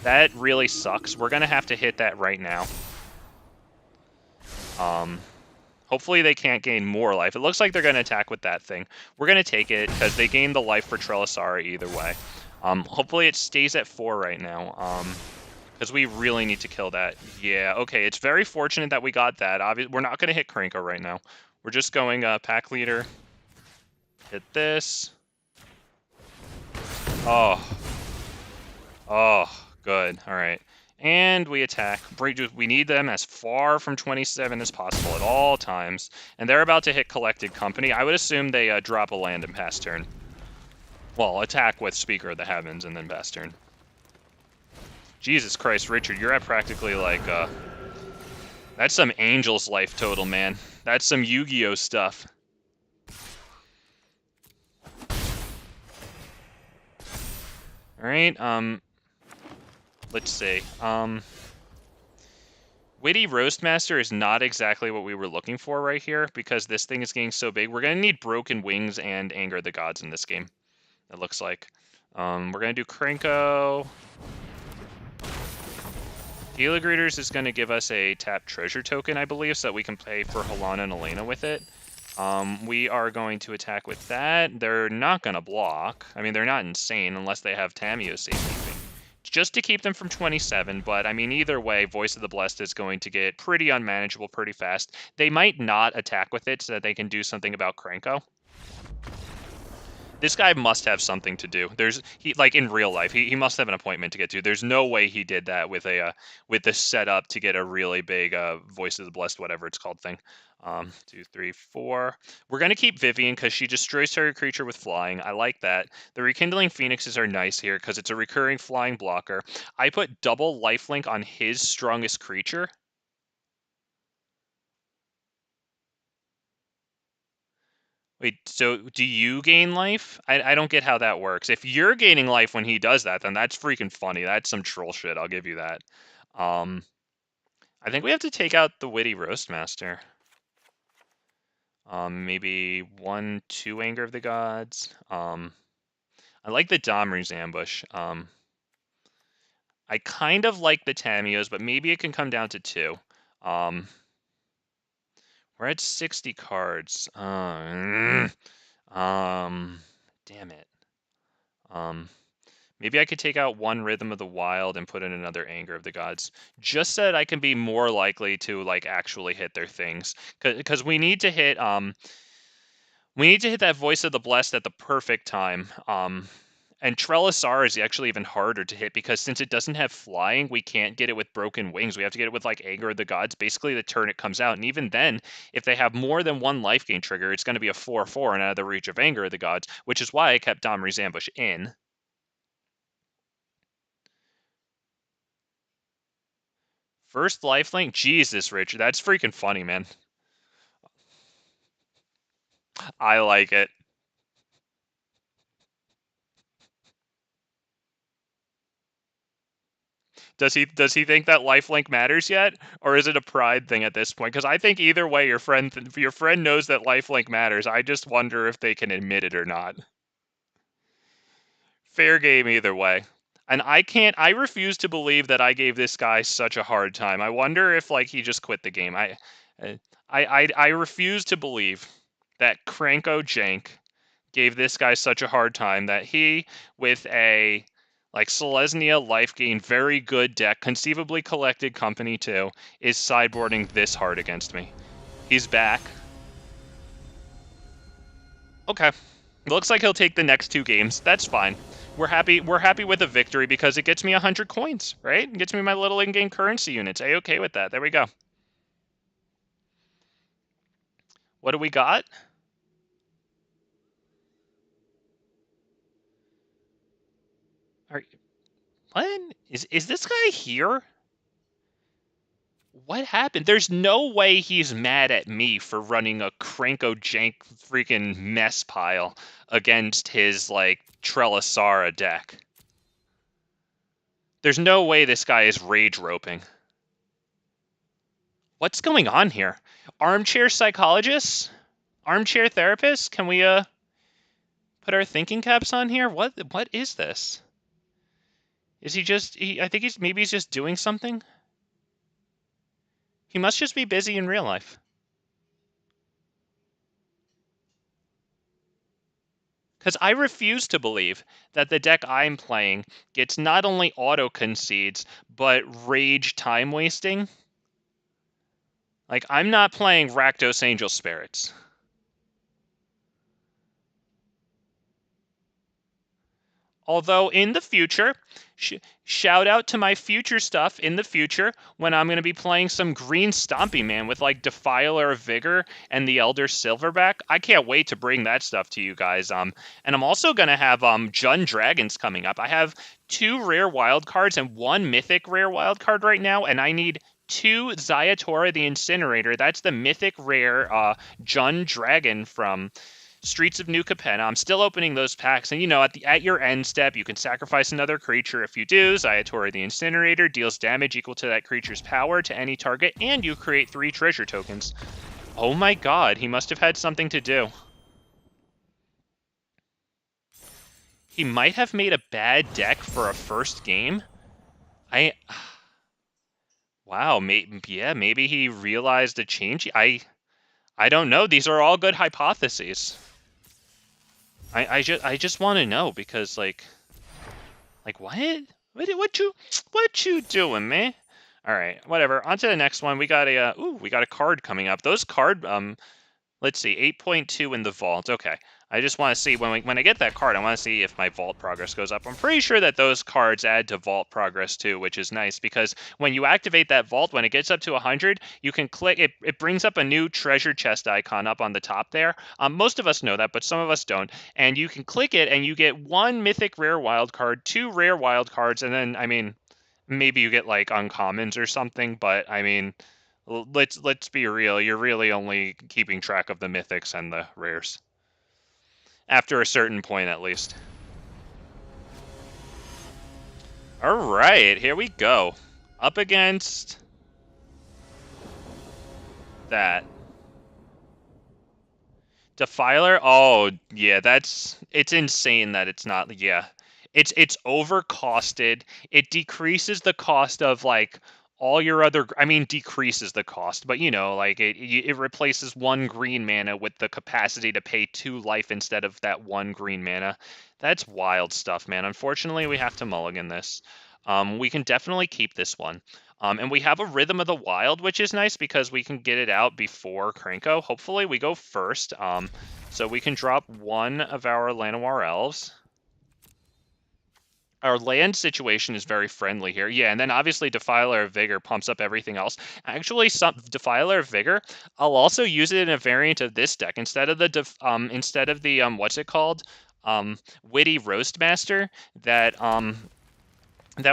That really sucks. We're gonna have to hit that right now. Hopefully they can't gain more life. It looks like they're going to attack with that thing. We're going to take it because they gain the life for Trelisara either way. Hopefully it stays at 4 right now because we really need to kill that. Yeah, okay. It's very fortunate that we got that. Obviously, we're not going to hit Krenko right now. We're just going Pack Leader. Hit this. Oh. Oh, good. All right. And we attack. We need them as far from 27 as possible at all times. And they're about to hit Collected Company. I would assume they drop a land and pass turn. Well, attack with Speaker of the Heavens and then pass turn. Jesus Christ, Richard, you're at practically like... That's some Angel's life total, man. That's some Yu-Gi-Oh stuff. Alright, let's see. Witty Roastmaster is not exactly what we were looking for right here because this thing is getting so big. We're going to need Broken Wings and Anger of the Gods in this game, it looks like. We're going to do Krenko. Gala Greeters is going to give us a tap treasure token, I believe, so that we can pay for Halana and Alena with it. We are going to attack with that. They're not going to block. I mean, they're not insane unless they have Tamiyo Safekeeping. Just to keep them from 27, but I mean, either way, Voice of the Blessed is going to get pretty unmanageable pretty fast. They might not attack with it so that they can do something about Krenko. This guy must have something to do. Like in real life, he must have an appointment to get to. There's no way he did that with the setup to get a really big Voice of the Blessed, whatever it's called thing. 2, 3, 4. We're going to keep Vivien because she destroys target creature with flying. I like that. The Rekindling Phoenixes are nice here because it's a recurring flying blocker. I put double lifelink on his strongest creature. Wait, so do you gain life? I don't get how that works. If you're gaining life when he does that, then that's freaking funny. That's some troll shit, I'll give you that. I think we have to take out the Witty Roastmaster. Maybe 1-2 Anger of the Gods. I like the Domri's Ambush. I kind of like the Tamiyos, but maybe it can come down to 2. We're at 60 cards. Damn it. Maybe I could take out 1 Rhythm of the Wild and put in another Anger of the Gods, just so that I can be more likely to like actually hit their things. Because we need to hit that Voice of the Blessed at the perfect time. And Trellisar is actually even harder to hit because since it doesn't have flying, we can't get it with Broken Wings. We have to get it with like Anger of the Gods, basically the turn it comes out. And even then, if they have more than 1 life gain trigger, it's going to be a 4/4 and out of the reach of Anger of the Gods, which is why I kept Domri's Ambush in. First lifelink? Jesus, Richard. That's freaking funny, man. I like it. Does he think that lifelink matters yet, or is it a pride thing at this point? Because I think either way, your friend knows that lifelink matters. I just wonder if they can admit it or not. Fair game either way. And I refuse to believe that I gave this guy such a hard time. I wonder if like he just quit the game. I refuse to believe that Krenko Jank gave this guy such a hard time that he, with a like Selesnya life gain, very good deck, conceivably collected company too, is sideboarding this hard against me. He's back. Okay. Looks like he'll take the next 2 games. That's fine. We're happy with a victory because it gets me 100 coins, right? It gets me my little in-game currency units. A-okay with that. There we go. What do we got? What? Is this guy here? What happened? There's no way he's mad at me for running a Krenko Jank freaking mess pile against his, like, Trellisara deck. There's no way this guy is rage roping. What's going on here? Armchair psychologists? Armchair therapists? Can we, put our thinking caps on here? What is this? Is he just... I think maybe he's just doing something? He must just be busy in real life. Because I refuse to believe that the deck I'm playing gets not only auto concedes, but rage time wasting. Like, I'm not playing Rakdos Angel Spirits. Although in the future, shout out to my future stuff in the future when I'm going to be playing some green Stomping Man with like Defiler of Vigor and the Elder Silverback. I can't wait to bring that stuff to you guys. And I'm also going to have Jund Dragons coming up. I have 2 rare wild cards and 1 mythic rare wild card right now, and I need 2 Zayatora the Incinerator. That's the mythic rare Jund Dragon from Streets of New Capenna. I'm still opening those packs, and you know, at your end step, you can sacrifice another creature. If you do, Zayatora the Incinerator deals damage equal to that creature's power to any target, and you create 3 treasure tokens. Oh my god, he must have had something to do. He might have made a bad deck for a first game. Wow, maybe he realized a change. I don't know. These are all good hypotheses. I just want to know because like what you doing, man? All right, whatever. On to the next one. We got a card coming up. Those card let's see, 8.2 in the vault. Okay. I just want to see when I get that card, I want to see if my vault progress goes up. I'm pretty sure that those cards add to vault progress too, which is nice because when you activate that vault, when it gets up to 100, you can click it. It brings up a new treasure chest icon up on the top there. Most of us know that, but some of us don't. And you can click it, and you get 1 mythic rare wild card, 2 rare wild cards, and then I mean, maybe you get like uncommons or something. But I mean, let's be real. You're really only keeping track of the mythics and the rares. After a certain point, at least. Alright, here we go. Up against... that. Defiler? Oh, yeah, it's insane that it's not, yeah. It's overcosted. It decreases the cost of, like, all your other, I mean, decreases the cost, but, you know, like, it replaces 1 green mana with the capacity to pay 2 life instead of that 1 green mana. That's wild stuff, man. Unfortunately, we have to mulligan this. We can definitely keep this one. And we have a Rhythm of the Wild, which is nice because we can get it out before Krenko. Hopefully we go first, so we can drop 1 of our Llanowar Elves. Our land situation is very friendly here. Yeah, and then obviously Defiler of Vigor pumps up everything else. Actually, some Defiler of Vigor, I'll also use it in a variant of this deck. Instead of the what's it called? Witty Roastmaster that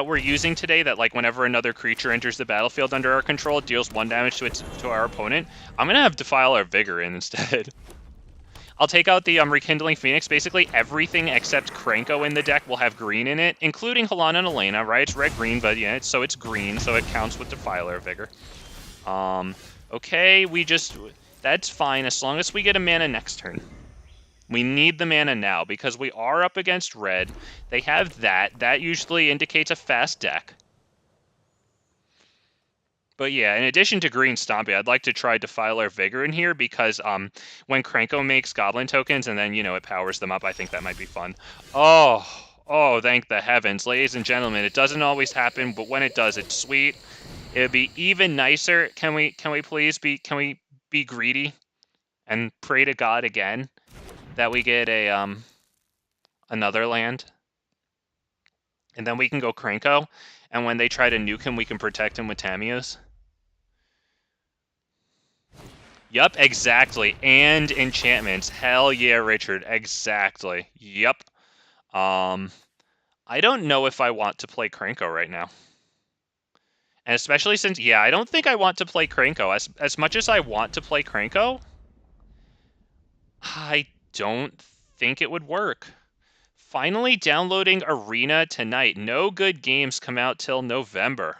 we're using today, that like whenever another creature enters the battlefield under our control, it deals 1 damage to our opponent. I'm gonna have Defiler of Vigor in instead. I'll take out the Rekindling Phoenix. Basically everything except Krenko in the deck will have green in it, including Halana and Alena, right? It's red-green, but yeah, it's green, so it counts with Defiler of Vigor. Okay, that's fine as long as we get a mana next turn. We need the mana now because we are up against red. They have that. That usually indicates a fast deck. But yeah, in addition to green Stompy, I'd like to try Defiler Vigor in here because when Krenko makes Goblin tokens and then, you know, it powers them up, I think that might be fun. Oh, thank the heavens. Ladies and gentlemen, it doesn't always happen, but when it does, it's sweet. It would be even nicer. Can we please be greedy and pray to God again that we get a another land? And then we can go Krenko, and when they try to nuke him, we can protect him with Tamiyos. Yup, exactly. And enchantments. Hell yeah, Richard. Exactly. Yup. I don't know if I want to play Krenko right now. And especially since, yeah, I don't think I want to play Krenko. As much as I want to play Krenko, I don't think it would work. Finally downloading Arena tonight. No good games come out till November.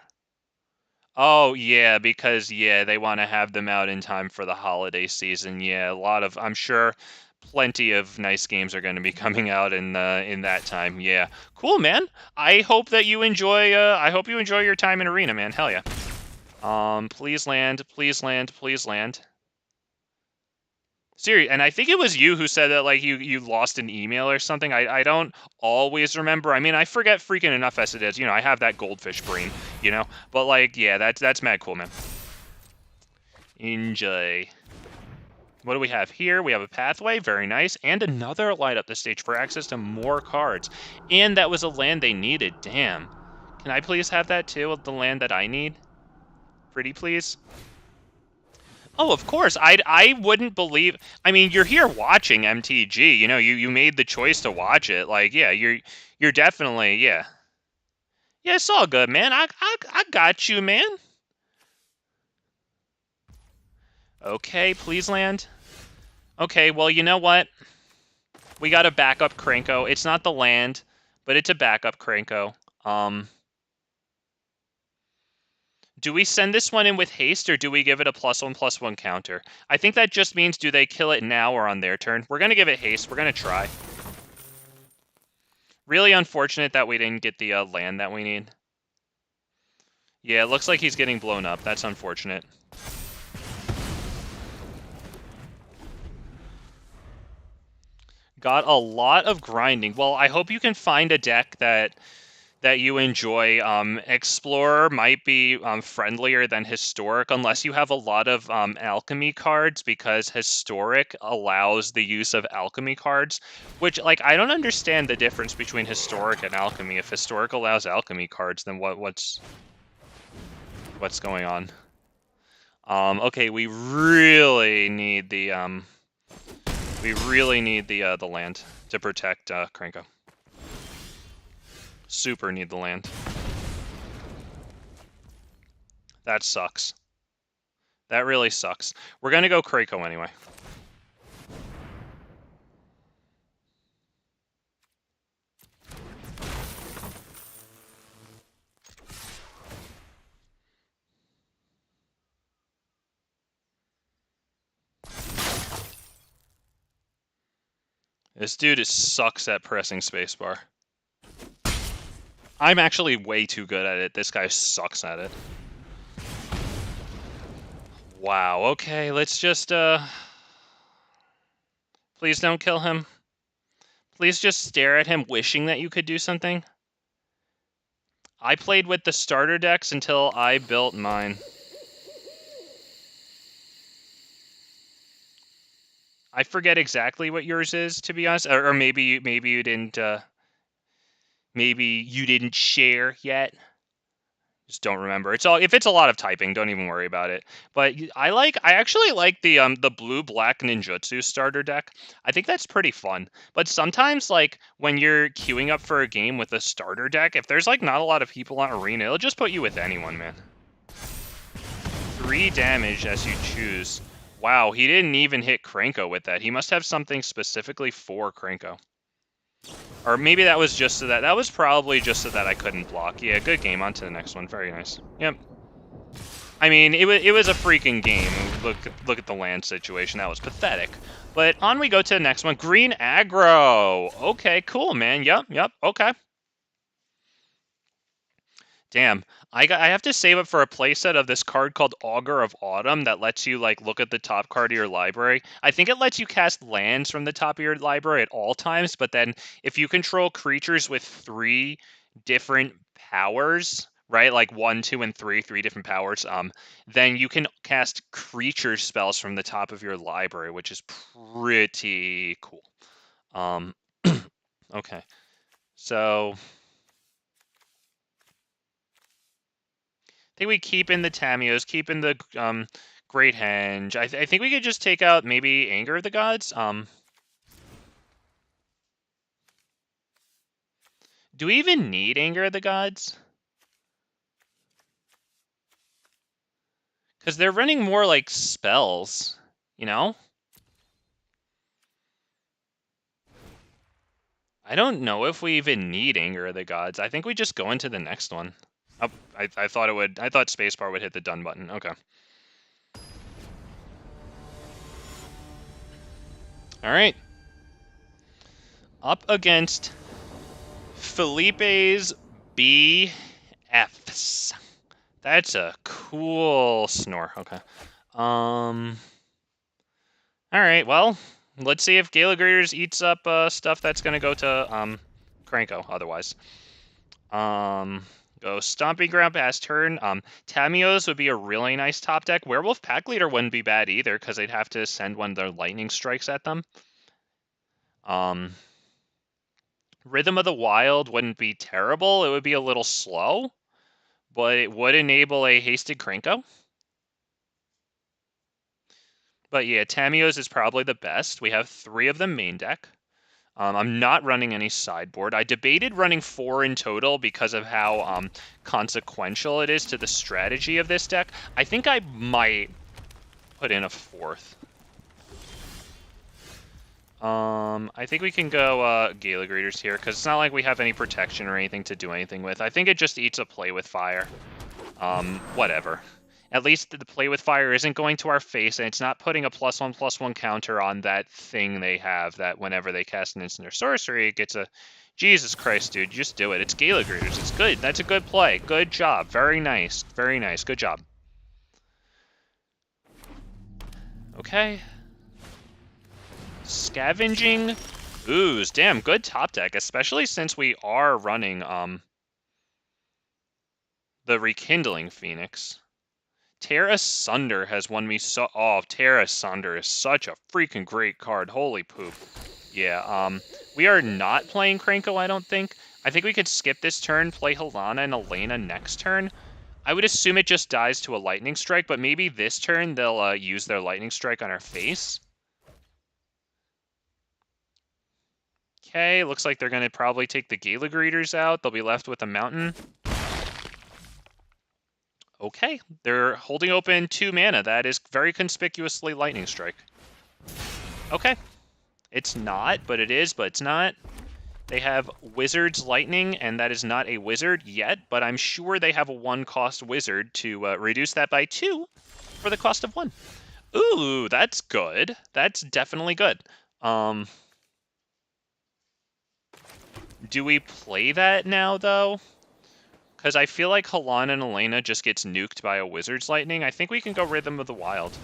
Oh, yeah, because, yeah, they want to have them out in time for the holiday season. Yeah, I'm sure plenty of nice games are going to be coming out in that time. Yeah. Cool, man. I hope that you enjoy, I hope you enjoy your time in Arena, man. Hell yeah. Please land, please land, please land. Seriously, and I think it was you who said that, like, you lost an email or something. I don't always remember. I mean, I forget freaking enough as it is. You know, I have that goldfish brain, you know? But, like, yeah, that's mad cool, man. Enjoy. What do we have here? We have a pathway, very nice, and another light up the stage for access to more cards. And that was a land they needed, damn. Can I please have that too, the land that I need? Pretty please? Oh, of course. I wouldn't believe. I mean, you're here watching MTG. You know, you made the choice to watch it. Like, yeah, you're definitely, yeah. Yeah, it's all good, man. I got you, man. Okay, please land. Okay, well, you know what? We got a backup Krenko. It's not the land, but it's a backup Krenko. Do we send this one in with haste, or do we give it a +1/+1 counter? I think that just means do they kill it now or on their turn? We're going to give it haste. We're going to try. Really unfortunate that we didn't get the land that we need. Yeah, it looks like he's getting blown up. That's unfortunate. Got a lot of grinding. Well, I hope you can find a deck that you enjoy. Explorer might be friendlier than Historic unless you have a lot of Alchemy cards, because Historic allows the use of Alchemy cards, which, like, I don't understand the difference between Historic and Alchemy. If Historic allows Alchemy cards, then what's going on? Okay, we really need the land to protect Krenko. Super need the land. That sucks. That really sucks. We're gonna go Krenko anyway. This dude sucks at pressing spacebar. I'm actually way too good at it. This guy sucks at it. Wow, okay, let's just, please don't kill him. Please just stare at him wishing that you could do something. I played with the starter decks until I built mine. I forget exactly what yours is, to be honest, or maybe you didn't. Maybe you didn't share yet. Just don't remember. It's all if it's a lot of typing, don't even worry about it. But I actually like the blue black ninjutsu starter deck. I think that's pretty fun. But sometimes like when you're queuing up for a game with a starter deck, if there's like not a lot of people on arena, it'll just put you with anyone, man. 3 damage as you choose. Wow, he didn't even hit Krenko with that. He must have something specifically for Krenko. Or maybe that was just so that... That was probably just so that I couldn't block. Yeah, good game. On to the next one. Very nice. Yep. I mean, it was a freaking game. Look at the land situation. That was pathetic. But on we go to the next one. Green aggro. Okay, cool, man. Yep, okay. Damn. I have to save up for a playset of this card called Augur of Autumn that lets you, like, look at the top card of your library. I think it lets you cast lands from the top of your library at all times, but then if you control creatures with 3 different powers, right, like 1, 2, and 3 different powers, then you can cast creature spells from the top of your library, which is pretty cool. Okay. So... I think we keep in the Tamiyos, keep in the Great Henge. I think we could just take out maybe Anger of the Gods. Do we even need Anger of the Gods? Because they're running more like spells, you know? I don't know if we even need Anger of the Gods. I think we just go into the next one. Oh, I thought it would. I thought spacebar would hit the done button. Okay. All right. Up against Felipe's BFs. That's a cool snore. Okay. All right. Well, let's see if Gala Greeters eats up stuff that's gonna go to Krenko. Otherwise, go Stomping Ground past turn. Tamiyos would be a really nice top deck. Werewolf Pack Leader wouldn't be bad either because they'd have to send one of their lightning strikes at them. Rhythm of the Wild wouldn't be terrible. It would be a little slow, but it would enable a hasted Krenko. But yeah, Tamiyos is probably the best. We have 3 of them main deck. I'm not running any sideboard. I debated running 4 in total because of how consequential it is to the strategy of this deck. I think I might put in a 4th. I think we can go Gala Greeters here, because it's not like we have any protection or anything to do anything with. I think it just eats a play with fire. Whatever. At least the play with fire isn't going to our face, and it's not putting a +1/+1 counter on that thing they have that whenever they cast an instant or sorcery, it gets a... Jesus Christ, dude, just do it. It's Gala Greeters. It's good. That's a good play. Good job. Very nice. Very nice. Good job. Okay. Scavenging Ooze. Damn, good top deck, especially since we are running the Rekindling Phoenix. Tear Asunder has won me so... Oh, Tear Asunder is such a freaking great card. Holy poop. Yeah, we are not playing Krenko, I don't think. I think we could skip this turn, play Halana and Alena next turn. I would assume it just dies to a Lightning Strike, but maybe this turn they'll use their Lightning Strike on our face. Okay, looks like they're going to probably take the Gala Greeters out. They'll be left with a Mountain. Okay, they're holding open 2 mana. That is very conspicuously Lightning Strike. Okay. It's not, but it is, but it's not. They have Wizard's Lightning, and that is not a wizard yet, but I'm sure they have a 1-cost wizard to reduce that by 2 for the cost of 1. Ooh, that's good. That's definitely good. Do we play that now, though? Because I feel like Halana and Alena just gets nuked by a Wizard's Lightning. I think we can go Rhythm of the Wild.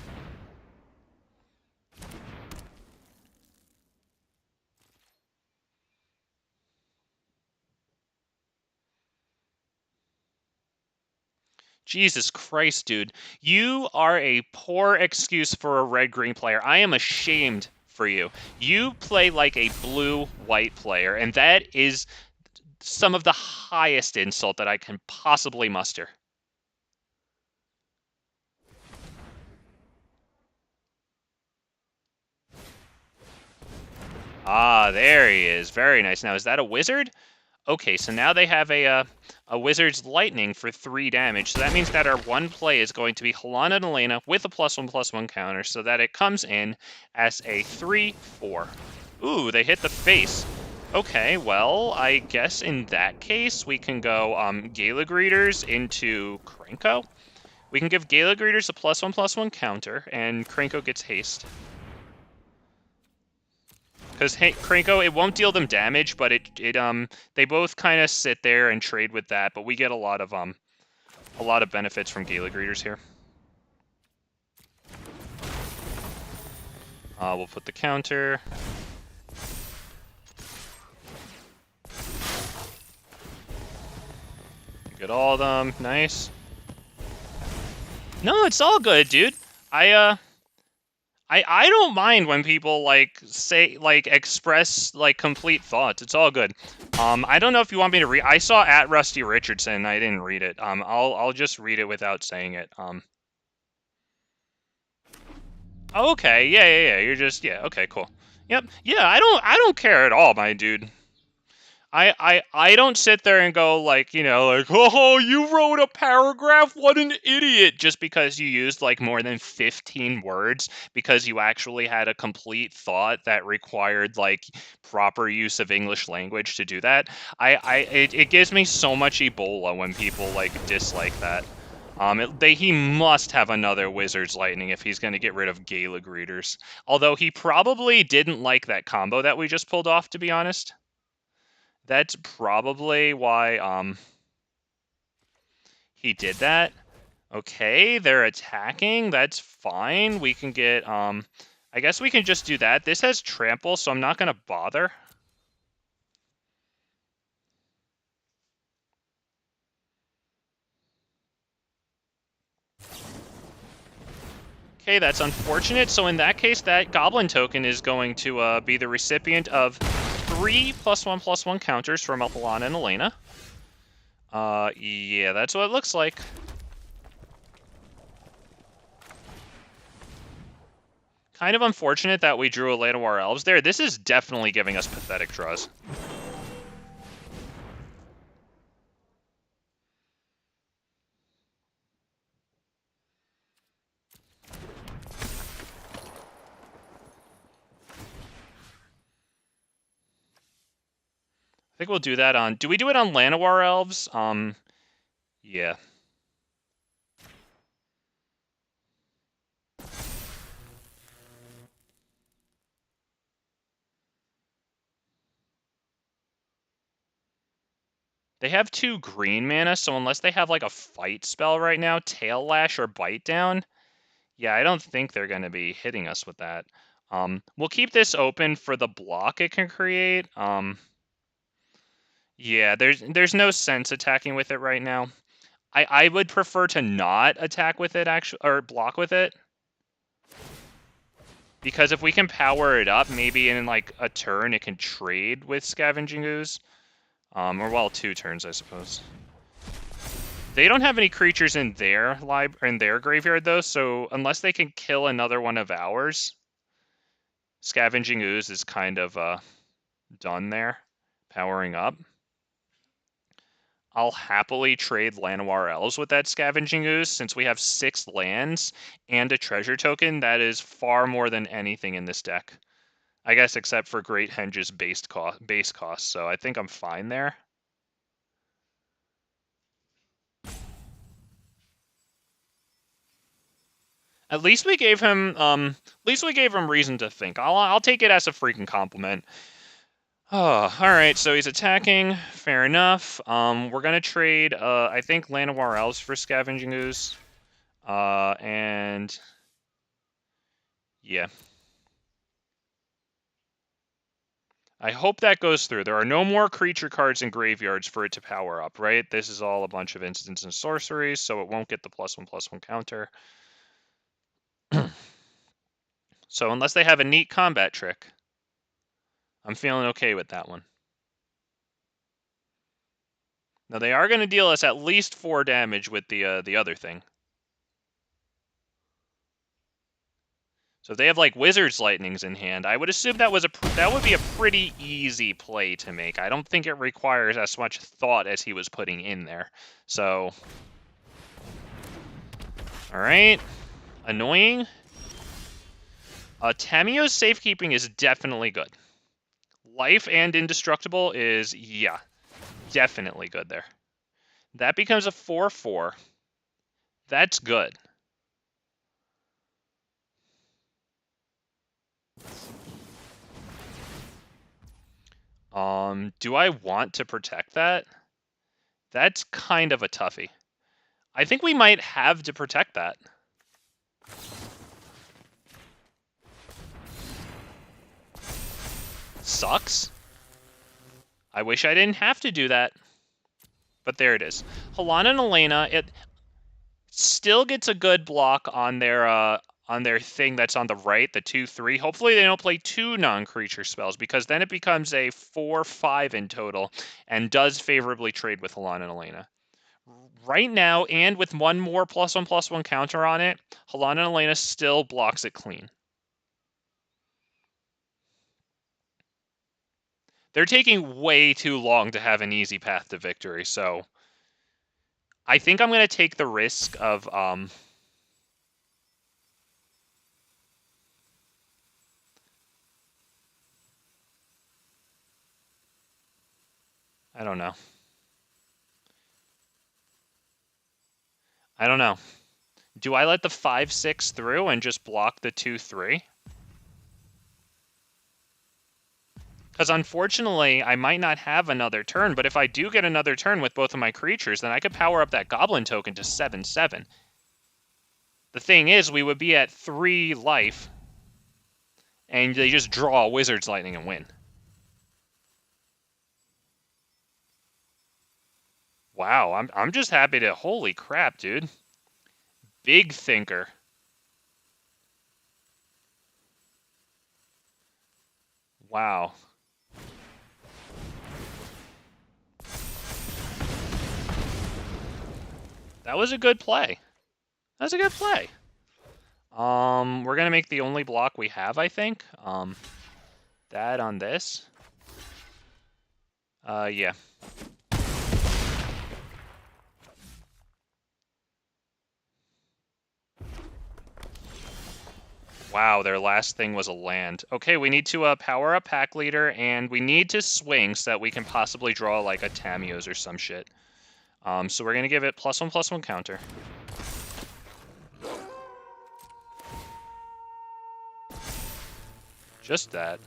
Jesus Christ, dude. You are a poor excuse for a red-green player. I am ashamed for you. You play like a blue-white player, and that is some of the highest insult that I can possibly muster. Ah, there he is. Very nice. Now, is that a wizard? Okay, so now they have a Wizard's Lightning for 3 damage. So that means that our one play is going to be Halana and Alena with a +1/+1 counter so that it comes in as a 3/4. Ooh, they hit the face. Okay, well, I guess in that case we can go Gala Greeters into Krenko. We can give Gala Greeters a +1/+1 counter, and Krenko gets haste. Because Krenko, it won't deal them damage, but they both kind of sit there and trade with that. But we get a lot of benefits from Gala Greeters here. We'll put the counter. Get all of them. Nice. No, it's all good, dude. I don't mind when people express complete thoughts. It's all good. I don't know if you want me to read. I saw at Rusty Richardson. I didn't read it. I'll just read it without saying it. Okay. Yeah. You're just okay. Cool. Yep. Yeah. I don't care at all, my dude. I don't sit there and go oh, you wrote a paragraph, what an idiot, just because you used more than 15 words because you actually had a complete thought that required proper use of English language to do that. It gives me so much Ebola when people dislike that. He must have another Wizard's Lightning if he's going to get rid of Gala Greeters. Although he probably didn't like that combo that we just pulled off, to be honest. That's probably why he did that. Okay, they're attacking. That's fine. We can get I guess we can just do that. This has trample, so I'm not going to bother. Okay, that's unfortunate. So in that case, that Goblin token is going to be the recipient of 3 +1/+1 counters from Halana and Alena. Yeah, that's what it looks like. Kind of unfortunate that we drew a Llanowar Elves there. This is definitely giving us pathetic draws. I think we'll do that on... Do we do it on Llanowar Elves? Yeah. They have 2 green mana, so unless they have a fight spell right now, Tail Lash or Bite Down, yeah, I don't think they're going to be hitting us with that. We'll keep this open for the block it can create. Yeah, there's no sense attacking with it right now. I would prefer to not attack with it or block with it. Because if we can power it up, maybe in a turn it can trade with Scavenging Ooze. Or 2 turns, I suppose. They don't have any creatures in their graveyard though, so unless they can kill another one of ours, Scavenging Ooze is kind of done there, powering up. I'll happily trade Llanowar Elves with that Scavenging Ooze since we have 6 lands and a treasure token. That is far more than anything in this deck. I guess except for Great Henge's base cost, so I think I'm fine there. At least we gave him reason to think. I'll take it as a freaking compliment. Oh, alright, so he's attacking. Fair enough. We're gonna trade, I think, Llanowar Elves for Scavenging Ooze. And... yeah. I hope that goes through. There are no more creature cards in graveyards for it to power up, right? This is all a bunch of instants and sorceries, so it won't get the +1/+1 counter. So unless they have a neat combat trick, I'm feeling okay with that one. Now they are going to deal us at least 4 damage with the other thing. So if they have like Wizard's Lightnings in hand, I would assume that would be a pretty easy play to make. I don't think it requires as much thought as he was putting in there. So, all right, annoying. Tamiyo's Safekeeping is definitely good. Life and Indestructible is, yeah, definitely good there. That becomes a 4/4. That's good. Do I want to protect that? That's kind of a toughie. I think we might have to protect that. Sucks. I wish I didn't have to do that. But there it is. Halana and Alena, it still gets a good block on their thing that's on the right, the 2/3. Hopefully they don't play 2 non-creature spells, because then it becomes a 4/5 in total, and does favorably trade with Halana and Alena. Right now, and with one more +1/+1 counter on it, Halana and Alena still blocks it clean. They're taking way too long to have an easy path to victory, so I think I'm going to take the risk of I don't know. I don't know. Do I let the 5/6 through and just block the 2/3? Because unfortunately, I might not have another turn, but if I do get another turn with both of my creatures, then I could power up that Goblin token to 7/7. The thing is, we would be at 3 life, and they just draw Wizard's Lightning and win. Wow, I'm just happy to... holy crap, dude. Big thinker. Wow. That was a good play. That's a good play. We're gonna make the only block we have, I think. That on this. Yeah. Wow, their last thing was a land. Okay, we need to power up Pack Leader, and we need to swing so that we can possibly draw like a Tamiyo's or some shit. So we're gonna give it +1/+1 counter. Just that.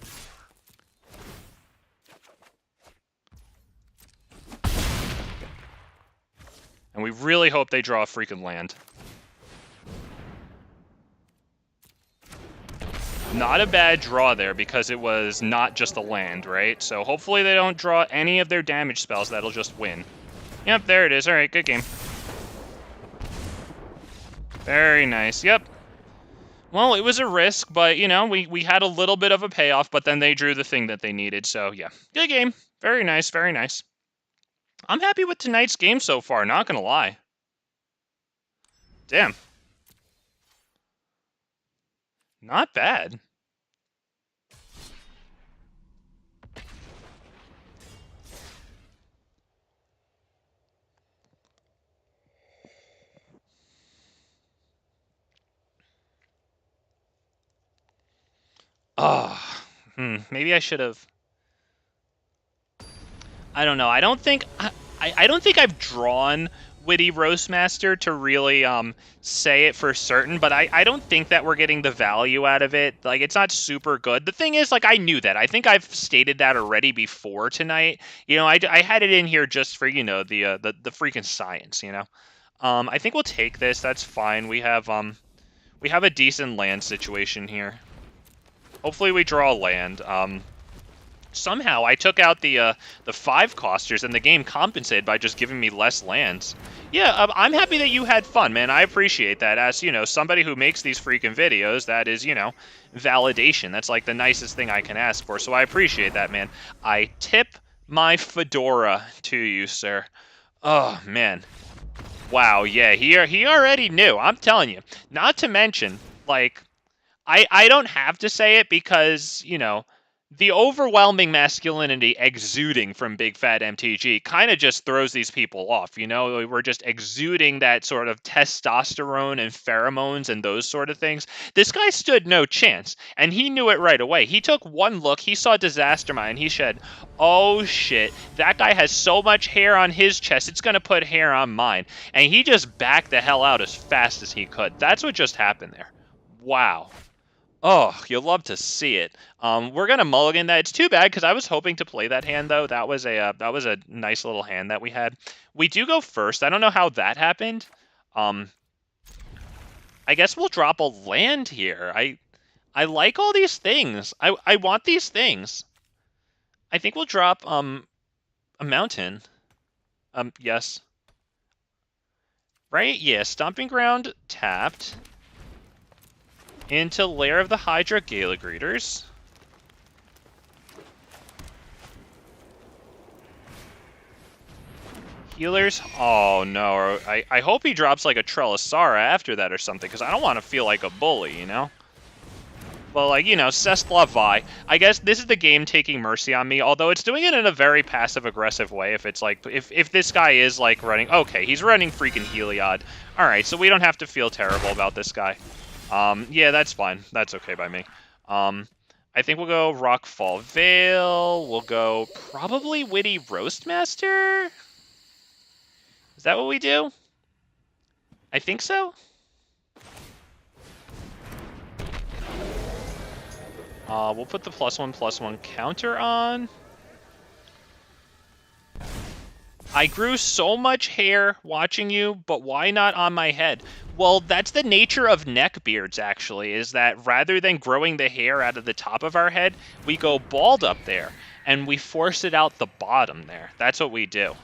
And we really hope they draw a freaking land. Not a bad draw there, because it was not just a land, right? So hopefully they don't draw any of their damage spells. That'll just win. Yep, there it is. All right, good game. Very nice. Yep. Well, it was a risk, but, you know, we had a little bit of a payoff, but then they drew the thing that they needed. So, yeah. Good game. Very nice, very nice. I'm happy with tonight's game so far, not gonna lie. Damn. Not bad. Maybe I should have... I don't know. I don't think I've drawn Witty Roastmaster to really say it for certain, but I don't think that we're getting the value out of it. Like, it's not super good. The thing is, like, I knew that. I think I've stated that already before tonight. You know, I had it in here just for, you know, the freaking science, you know. I think we'll take this. That's fine. We have a decent land situation here. Hopefully we draw land. Somehow I took out the 5-costers and the game compensated by just giving me less lands. Yeah, I'm happy that you had fun, man. I appreciate that. As, you know, somebody who makes these freaking videos, that is, you know, validation. That's like the nicest thing I can ask for, so I appreciate that, man. I tip my fedora to you, sir. Oh, man. Wow, yeah, he already knew. I'm telling you. Not to mention, like, I don't have to say it because, you know, the overwhelming masculinity exuding from Big Fat MTG kind of just throws these people off, you know? We're just exuding that sort of testosterone and pheromones and those sort of things. This guy stood no chance, and he knew it right away. He took one look, he saw Disaster Mind, he said, oh shit, that guy has so much hair on his chest, it's going to put hair on mine. And he just backed the hell out as fast as he could. That's what just happened there. Wow. Oh, you'll love to see it. We're gonna mulligan that. It's too bad because I was hoping to play that hand though. That was a nice little hand that we had. We do go first. I don't know how that happened. I guess we'll drop a land here. I like all these things. I want these things. I think we'll drop a mountain. Yes. Right? Yeah. Stomping Ground tapped. Into Lair of the Hydra Gala Greeters. Healers. Oh no. I hope he drops like a Trellisara after that or something, because I don't want to feel like a bully, you know? Well, like, you know, c'est la vie. I guess this is the game taking mercy on me, although it's doing it in a very passive-aggressive way. If it's like, if this guy is like running, okay, he's running freaking Heliod. Alright, so we don't have to feel terrible about this guy. Yeah, that's fine. That's okay by me. I think we'll go Rockfall Vale. We'll go probably Witty Roastmaster. Is that what we do? I think so. We'll put the +1/+1 counter on. I grew so much hair watching you, but why not on my head? Well, that's the nature of neck beards, actually, is that rather than growing the hair out of the top of our head, we go bald up there, and we force it out the bottom there. That's what we do.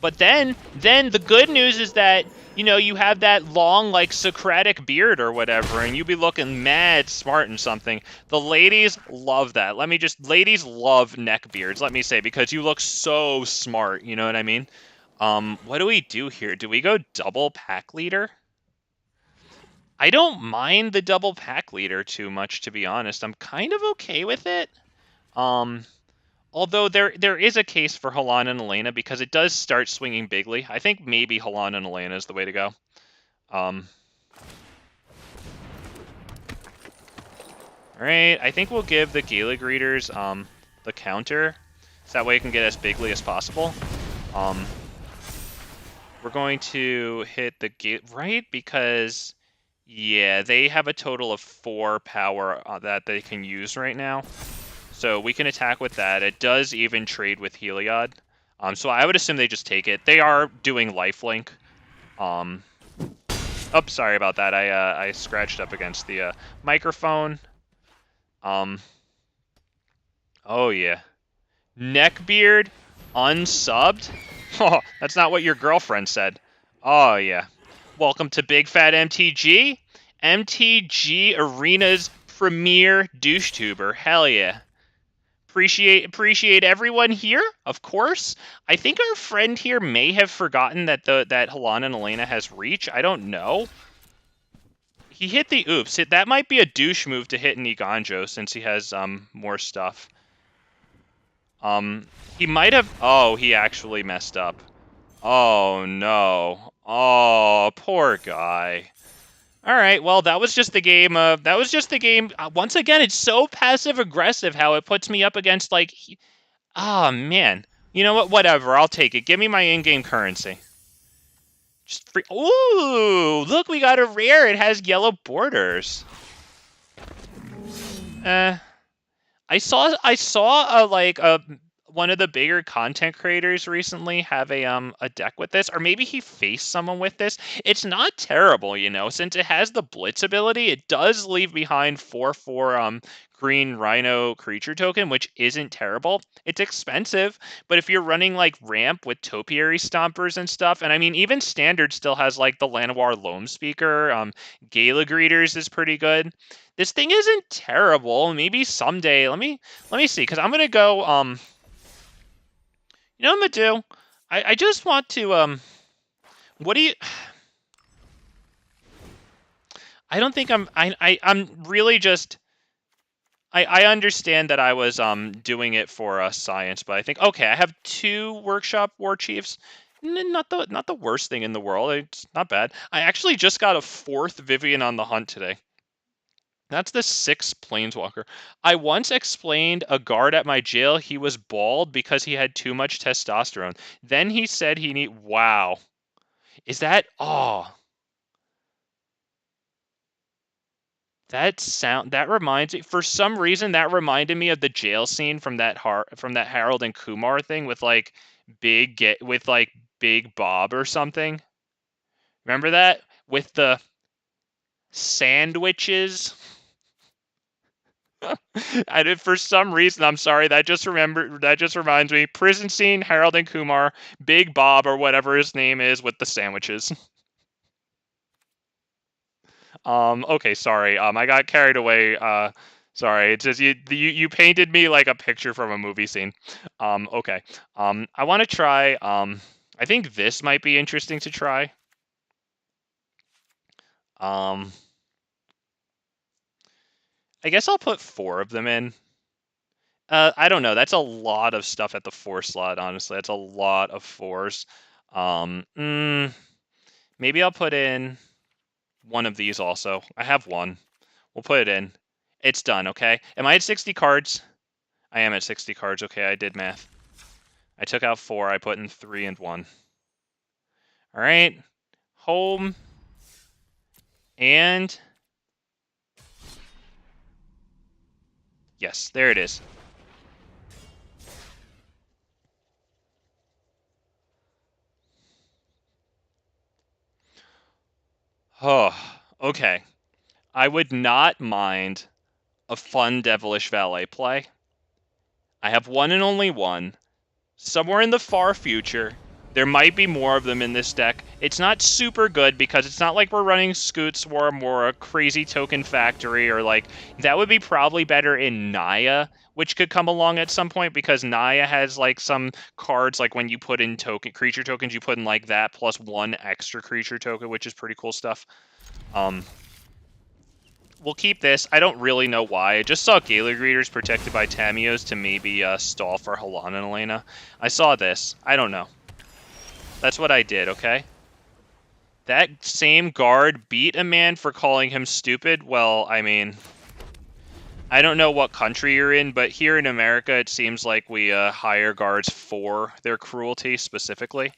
But then the good news is that, you know, you have that long, like, Socratic beard or whatever, and you be looking mad smart and something. The ladies love that. Ladies love neck beards, let me say, because you look so smart, you know what I mean? What do we do here? Do we go double pack leader? I don't mind the double pack leader too much, to be honest. I'm kind of okay with it. Although there is a case for Halana and Alena because it does start swinging bigly. I think maybe Halana and Alena is the way to go. Alright, I think we'll give the Gala Greeters the counter. So that way it can get as bigly as possible. We're going to hit the gate, right? Because, yeah, they have a total of 4 power that they can use right now. So we can attack with that. It does even trade with Heliod. So I would assume they just take it. They are doing lifelink. Oh, sorry about that. I scratched up against the microphone. Oh, yeah. Neckbeard unsubbed? Oh, that's not what your girlfriend said. Oh, yeah. Welcome to Big Fat MTG. MTG Arena's premier douche tuber. Hell yeah. Appreciate everyone here, of course. I think our friend here may have forgotten that that Halana and Alena has reach. I don't know. He hit the oops. That might be a douche move to hit Niganjo since he has more stuff. He might have. Oh, he actually messed up. Oh no. Oh, poor guy. All right, well, that was just the game. Once again, it's so passive-aggressive how it puts me up against, like... Oh, man. You know what? Whatever, I'll take it. Give me my in-game currency. Just free. Ooh, look, we got a rare. It has yellow borders. I saw one of the bigger content creators recently have a deck with this, or maybe he faced someone with this. It's not terrible, you know, since it has the Blitz ability. It does leave behind 4/4 green Rhino creature token, which isn't terrible. It's expensive, but if you're running like ramp with topiary stompers and stuff, and I mean even standard still has like the Llanowar Loam Speaker. Gala Greeters is pretty good. This thing isn't terrible. Maybe someday. Let me see, because I'm gonna go. You know what I'm gonna do? I just want to. What do you? I don't think I'm really just. I understand that I was doing it for science, but I think okay. I have 2 workshop war chiefs. Not the worst thing in the world. It's not bad. I actually just got a 4th Vivien on the hunt today. That's the 6th Planeswalker. I once explained a guard at my jail he was bald because he had too much testosterone. Then he said he need. Wow. Is that. Oh. That reminds me. For some reason, that reminded me of the jail scene from that Harold and Kumar thing with like Big Bob or something. Remember that? With the sandwiches? I did for some reason. I'm sorry. That just reminds me. Prison scene. Harold and Kumar. Big Bob or whatever his name is with the sandwiches. Okay. Sorry. I got carried away. Sorry. It's just you painted me like a picture from a movie scene. Okay. I want to try. I think this might be interesting to try. I guess I'll put 4 of them in. I don't know. That's a lot of stuff at the 4 slot, honestly. That's a lot of 4s. Maybe I'll put in one of these also. I have one. We'll put it in. It's done, okay? Am I at 60 cards? I am at 60 cards. Okay, I did math. I took out 4. I put in 3 and 1. All right. Home. And... yes, there it is. Oh, okay. I would not mind a fun Devilish Valet play. I have one and only one. Somewhere in the far future, there might be more of them in this deck. It's not super good because it's not like we're running Scoot Swarm or a crazy token factory or like that would be probably better in Naya, which could come along at some point because Naya has like some cards like when you put in creature tokens, you put in like that plus 1 extra creature token, which is pretty cool stuff. We'll keep this. I don't really know why. I just saw Gala Greeters protected by Tamiyos to maybe stall for Halana and Alena. I saw this. I don't know. That's what I did, okay? That same guard beat a man for calling him stupid. Well, I mean, I don't know what country you're in, but here in America, it seems like we hire guards for their cruelty specifically.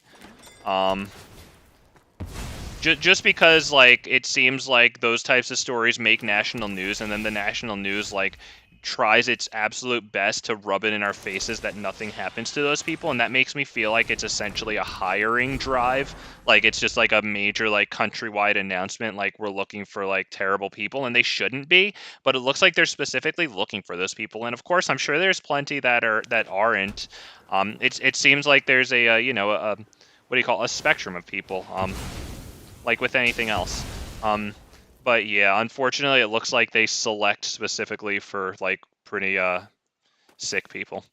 Just because, like, it seems like those types of stories make national news, and then the national news, like, tries its absolute best to rub it in our faces that nothing happens to those people, and that makes me feel like it's essentially a hiring drive. Like, it's just, like, a major, like, countrywide announcement, like, we're looking for, like, terrible people, and they shouldn't be, but it looks like they're specifically looking for those people, and of course, I'm sure there's plenty that aren't. It seems like there's a, you know, what do you call it? A spectrum of people. Like with anything else. But yeah, unfortunately, it looks like they select specifically for, like, pretty, sick people.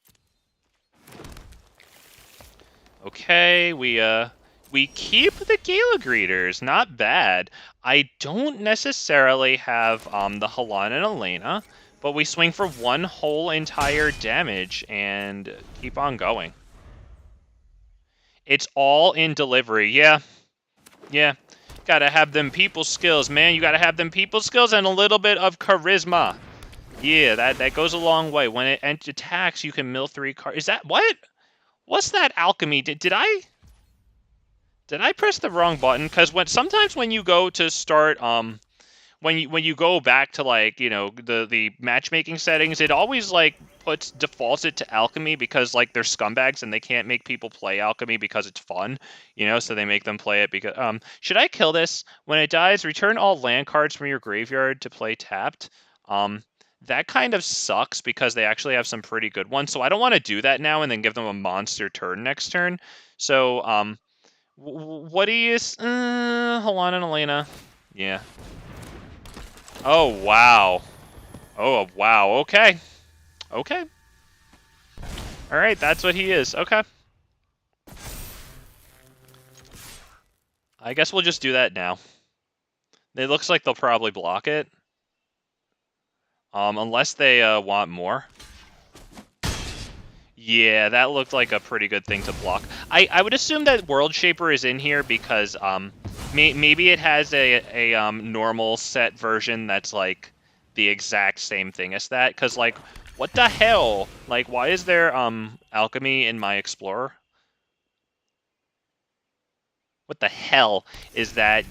Okay, we keep the Gala Greeters. Not bad. I don't necessarily have, the Halana and Alena, but we swing for 1 whole entire damage and keep on going. It's all in delivery. Yeah. Yeah. Gotta have them people skills, man. You gotta have them people skills and a little bit of charisma. Yeah, that goes a long way. When it attacks, you can mill 3 cards. Is that what? What's that alchemy? Did I Did I press the wrong button? Because sometimes when you go to start when you go back to like, you know, the matchmaking settings, it always like defaults it to alchemy because like they're scumbags and they can't make people play alchemy because it's fun, you know, so they make them play it because should I kill this? When it dies, return all land cards from your graveyard to play tapped. That kind of sucks because they actually have some pretty good ones. So I don't want to do that now and then give them a monster turn next turn. So what do you Halana and Alena? Yeah. Oh, wow. Oh, wow. Okay. Okay. All right, that's what he is. Okay. I guess we'll just do that now. It looks like they'll probably block it. Unless they want more. Yeah, that looked like a pretty good thing to block. I would assume that World Shaper is in here because maybe it has a normal set version that's like the exact same thing as that. Because like, what the hell? Like, why is there alchemy in my Explorer? What the hell is that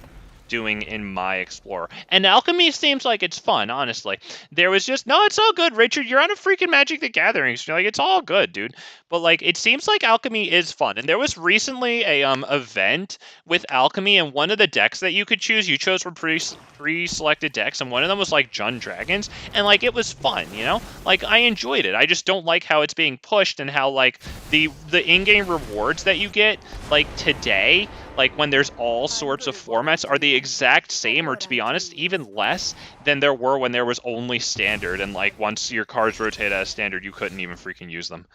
doing in my Explorer? And alchemy seems like it's fun, honestly. There was just, no, it's all good, Richard. You're on a freaking Magic the Gathering. So, like, it's all good, dude. But, like, it seems like alchemy is fun. And there was recently a event with alchemy, and one of the decks that you could choose, you chose from pre-selected decks, and one of them was, like, Jund Dragons. And, like, it was fun, you know? Like, I enjoyed it. I just don't like how it's being pushed and how, like, the in-game rewards that you get, like, today, like when there's all sorts of formats, are the exact same, or to be honest, even less than there were when there was only standard, and like once your cards rotate as standard, you couldn't even freaking use them.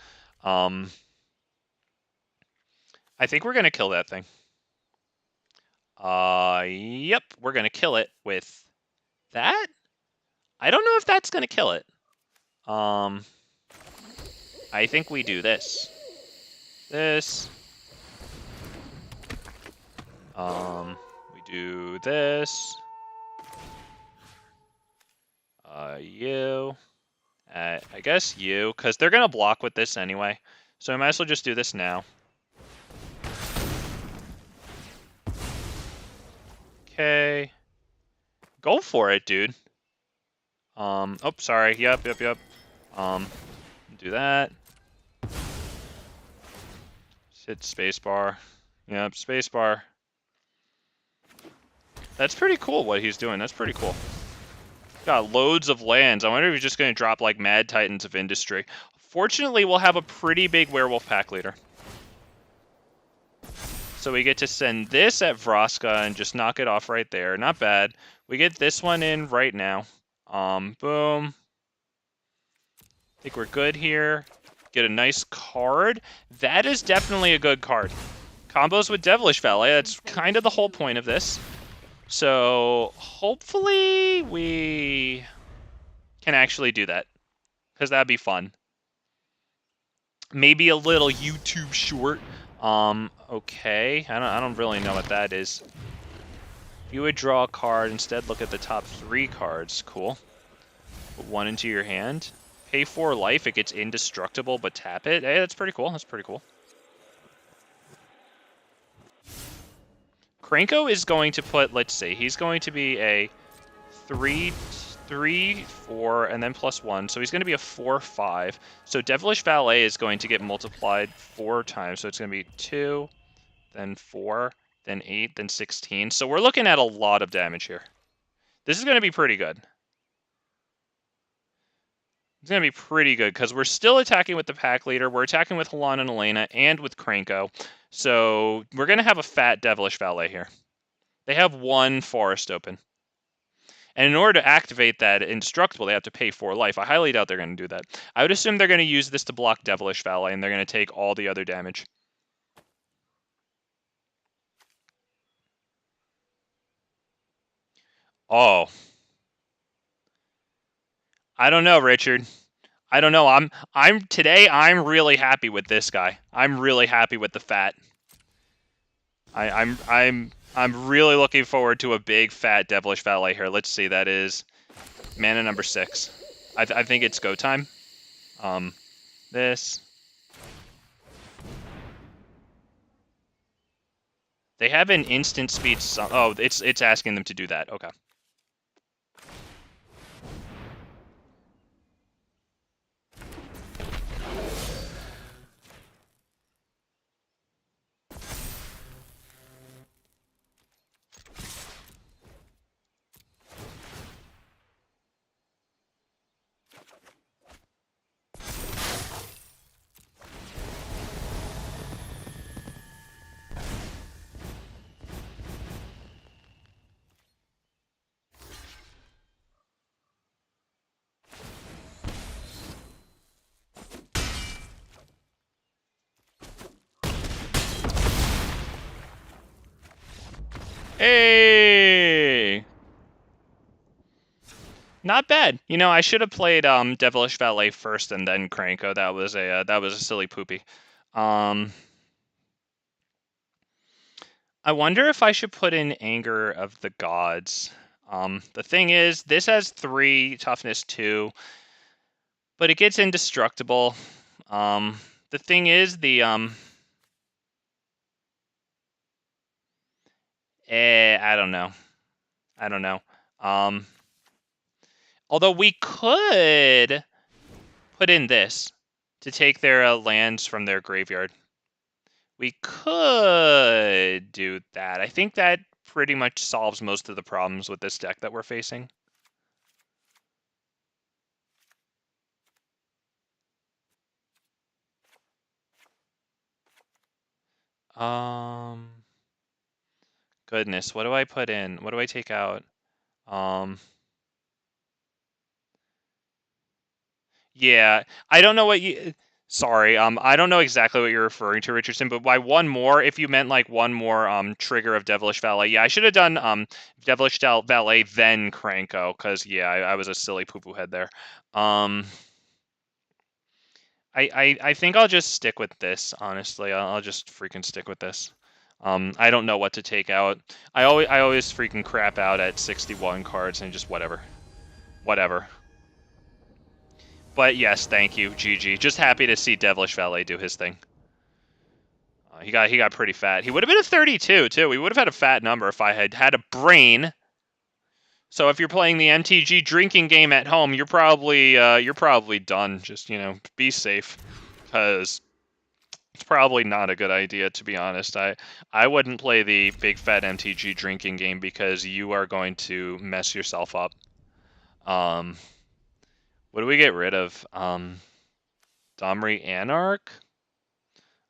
I think we're gonna kill that thing. Yep, we're gonna kill it with that. I don't know if that's gonna kill it. I think we do this. We do this. You. I guess you, because they're going to block with this anyway. So I might as well just do this now. Okay. Go for it, dude. Oh, sorry. Yep. Do that. Hit spacebar. Yep, spacebar. That's pretty cool what he's doing. That's pretty cool. Got loads of lands. I wonder if he's just going to drop like Mad Titans of Industry. Fortunately, we'll have a pretty big Werewolf pack leader. So we get to send this at Vraska and just knock it off right there. Not bad. We get this one in right now. Boom. I think we're good here. Get a nice card. That is definitely a good card. Combos with Devilish Valet. That's kind of the whole point of this. So hopefully we can actually do that, because that'd be fun. Maybe a little YouTube short. Okay. I don't really know what that is. You would draw a card, instead look at the top 3 cards. Cool. Put 1 into your hand. Pay 4 life, it gets indestructible, but tap it. Hey, that's pretty cool. That's pretty cool. Krenko is going to put, let's see, he's going to be a 3, 4, and then +1. So he's going to be a 4, 5. So Devilish Valet is going to get multiplied 4 times. So it's going to be 2, then 4, then 8, then 16. So we're looking at a lot of damage here. This is going to be pretty good. It's going to be pretty good because we're still attacking with the pack leader. We're attacking with Halana and Alena and with Krenko. So we're going to have a fat Devilish Valet here. They have 1 forest open. And in order to activate that indestructible, they have to pay 4 life. I highly doubt they're going to do that. I would assume they're going to use this to block Devilish Valet, and they're going to take all the other damage. Oh. I don't know, Richard. I don't know. Today I'm really happy with this guy. I'm really happy with the fat. I'm really looking forward to a big fat Devilish Valet here. Let's see, that is mana number 6. I think it's go time. This. They have an instant speed oh, it's asking them to do that. Okay. Hey! Not bad. You know, I should have played Devilish Valet first and then Krenko. That was a silly poopy. I wonder if I should put in Anger of the Gods. The thing is, this has 3, toughness 2, but it gets indestructible. The thing is, I don't know. I don't know. Although we could put in this to take their lands from their graveyard. We could do that. I think that pretty much solves most of the problems with this deck that we're facing. Goodness, what do I put in? What do I take out? Yeah, I don't know what you... Sorry, I don't know exactly what you're referring to, Richardson, but by one more, if you meant like one more trigger of Devilish Valet, yeah, I should have done Devilish Valet then Krenko, because yeah, I was a silly poo-poo head there. I think I'll just stick with this, honestly. I'll just freaking stick with this. I don't know what to take out. I always freaking crap out at 61 cards and just whatever. Whatever. But yes, thank you, GG. Just happy to see Devilish Valet do his thing. He got pretty fat. He would have been a 32 too. We would have had a fat number if I had had a brain. So if you're playing the MTG drinking game at home, you're probably done. Just, you know, be safe, because it's probably not a good idea, to be honest. I wouldn't play the big fat MTG drinking game, because you are going to mess yourself up. What do we get rid of? Domri Anarch?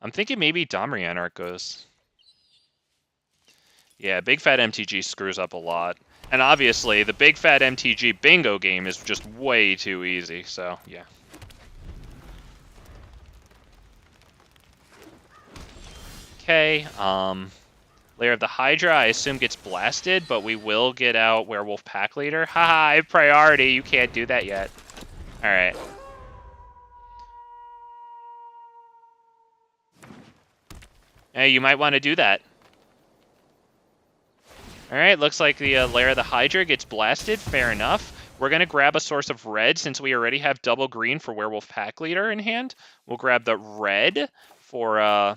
I'm thinking maybe Domri Anarch goes. Yeah, big fat MTG screws up a lot. And obviously, the big fat MTG bingo game is just way too easy, so yeah. Okay, Lair of the Hydra, I assume, gets blasted, but we will get out Werewolf Pack Leader. Haha, I have priority, you can't do that yet. Alright. Hey, you might want to do that. Alright, looks like the Lair of the Hydra gets blasted, fair enough. We're going to grab a source of red, since we already have double green for Werewolf Pack Leader in hand. We'll grab the red for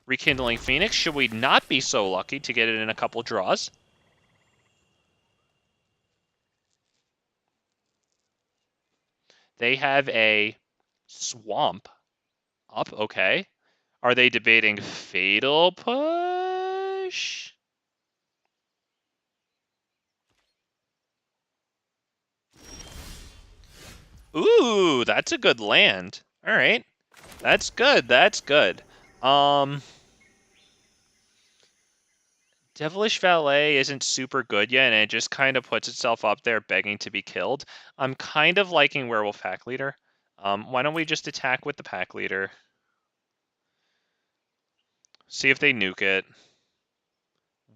Rekindling Phoenix, should we not be so lucky to get it in a couple draws. They have a Swamp up, okay. Are they debating Fatal Push? Ooh, that's a good land. All right. That's good. That's good. Devilish Valet isn't super good yet, and it just kind of puts itself up there begging to be killed. I'm kind of liking Werewolf Pack Leader. Why don't we just attack with the Pack Leader? See if they nuke it.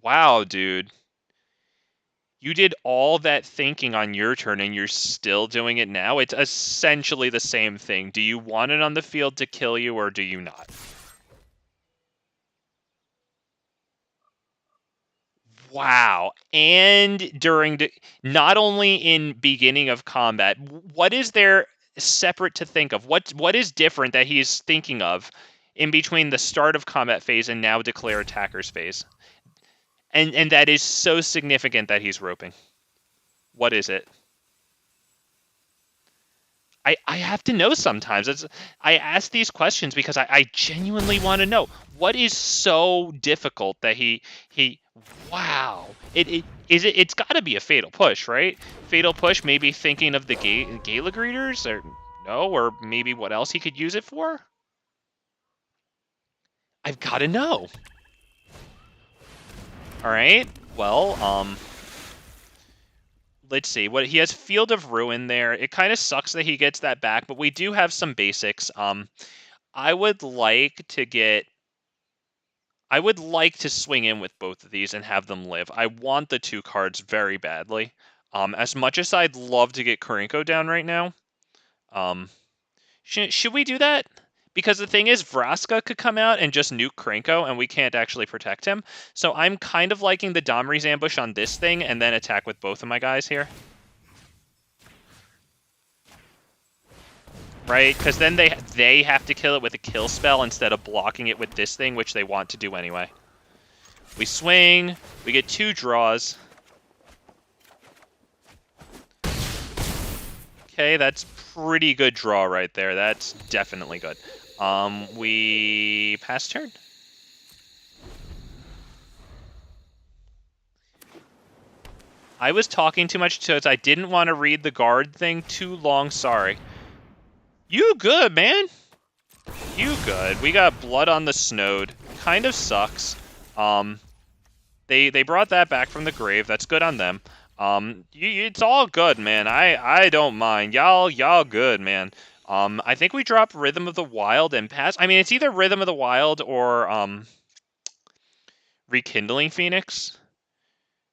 Wow, dude. You did all that thinking on your turn, and you're still doing it now? It's essentially the same thing. Do you want it on the field to kill you, or do you not? Wow. And during not only in beginning of combat, what is there separate to think of? What is different that he is thinking of in between the start of combat phase and now declare attackers phase? And that is so significant that he's roping. What is it? I have to know sometimes. I ask these questions because I genuinely want to know. What is so difficult that he wow. It's got to be a fatal push, right? Fatal push, maybe thinking of the Gala Greeters, or no, or maybe what else he could use it for? I've got to know. All right. Well, let's see. What he has Field of Ruin there. It kind of sucks that he gets that back, but we do have some basics. I would like to swing in with both of these and have them live. I want the 2 cards very badly. As much as I'd love to get Krenko down right now, should we do that? Because the thing is, Vraska could come out and just nuke Krenko, and we can't actually protect him. So I'm kind of liking the Domri's ambush on this thing, and then attack with both of my guys here. Right? Because then they have to kill it with a kill spell instead of blocking it with this thing, which they want to do anyway. We swing. We get 2 draws. Okay, that's pretty good draw right there. That's definitely good. We pass turn. I was talking too much because I didn't want to read the guard thing too long. Sorry. You good, man? You good. We got blood on the Snowed. Kind of sucks. They brought that back from the grave. That's good on them. It's all good, man. I don't mind. Y'all good, man. I think we drop Rhythm of the Wild and pass. I mean, it's either Rhythm of the Wild or Rekindling Phoenix.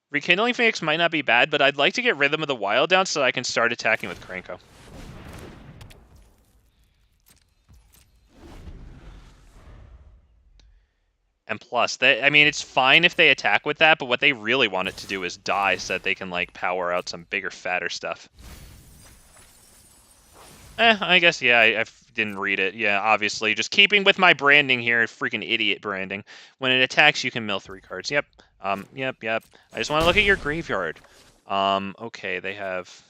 Rekindling Phoenix might not be bad, but I'd like to get Rhythm of the Wild down so I can start attacking with Krenko. And plus, I mean, it's fine if they attack with that, but what they really want it to do is die so that they can, like, power out some bigger, fatter stuff. I guess, yeah, I didn't read it. Yeah, obviously. Just keeping with my branding here, freaking idiot branding. When it attacks, you can mill 3 cards. Yep. Yep. I just want to look at your graveyard. Okay, they have...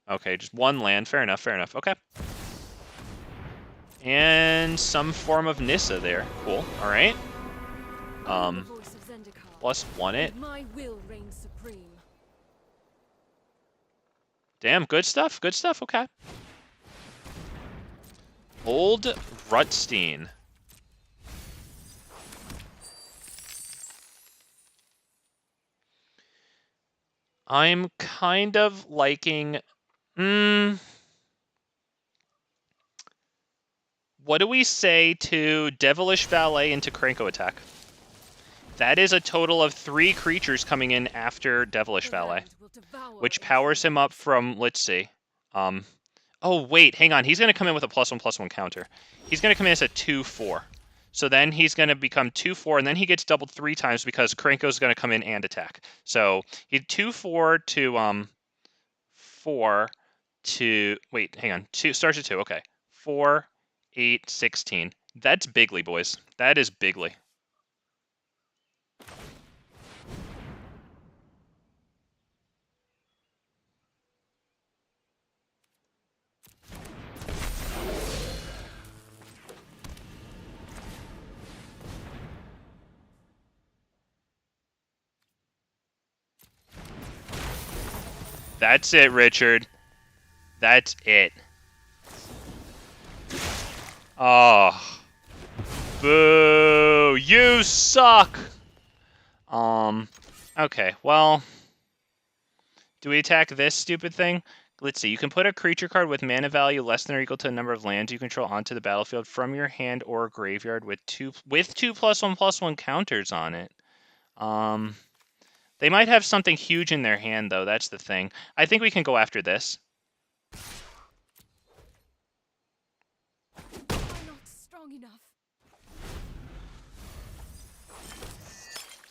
Okay, just 1 land. Fair enough. Okay. And some form of Nissa there. Cool. All right. +1 it. Damn, good stuff. Okay. Old Rutstein. I'm kind of liking... What do we say to Devilish Valet into Krenko attack? That is a total of 3 creatures coming in after Devilish Valet, which powers him up from, let's see. Oh, wait, hang on. He's going to come in with a +1/+1 counter. He's going to come in as a 2/4. So then he's going to become 2/4, and then he gets doubled 3 times because Krenko's going to come in and attack. So he 2/4 to 4 to... Wait, hang on. 2 starts at 2. Okay. 4, 8, 16. That's bigly, boys. That is bigly. That's it, Richard. That's it. Oh. Boo! You suck! Okay, well... Do we attack this stupid thing? Let's see, you can put a creature card with mana value less than or equal to the number of lands you control onto the battlefield from your hand or graveyard with 2 +1/+1 counters on it. They might have something huge in their hand, though. That's the thing. I think we can go after this.
I'm not strong enough.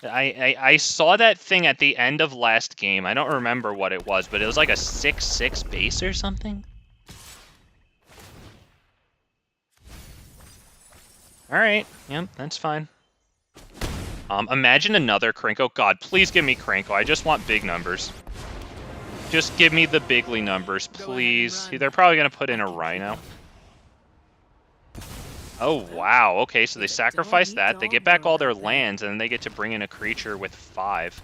I saw that thing at the end of last game. I don't remember what it was, but it was like a 6/6 base or something. Alright, yep, that's fine. Imagine another Krenko. God, please give me Krenko. I just want big numbers. Just give me the bigly numbers, please. They're probably going to put in a Rhino. Oh, wow. Okay, so they sacrifice that. They get back all their lands, and then they get to bring in a creature with 5.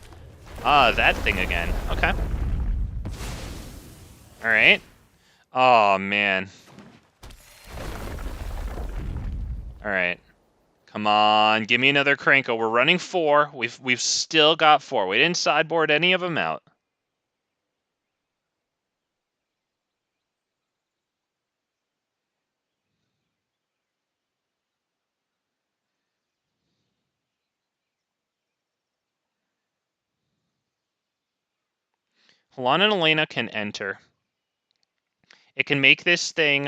That thing again. Okay. Alright. Oh, man. Alright. Come on, give me another Krenko. We're running 4. We've still got 4. We didn't sideboard any of them out. Halana and Alena can enter. It can make this thing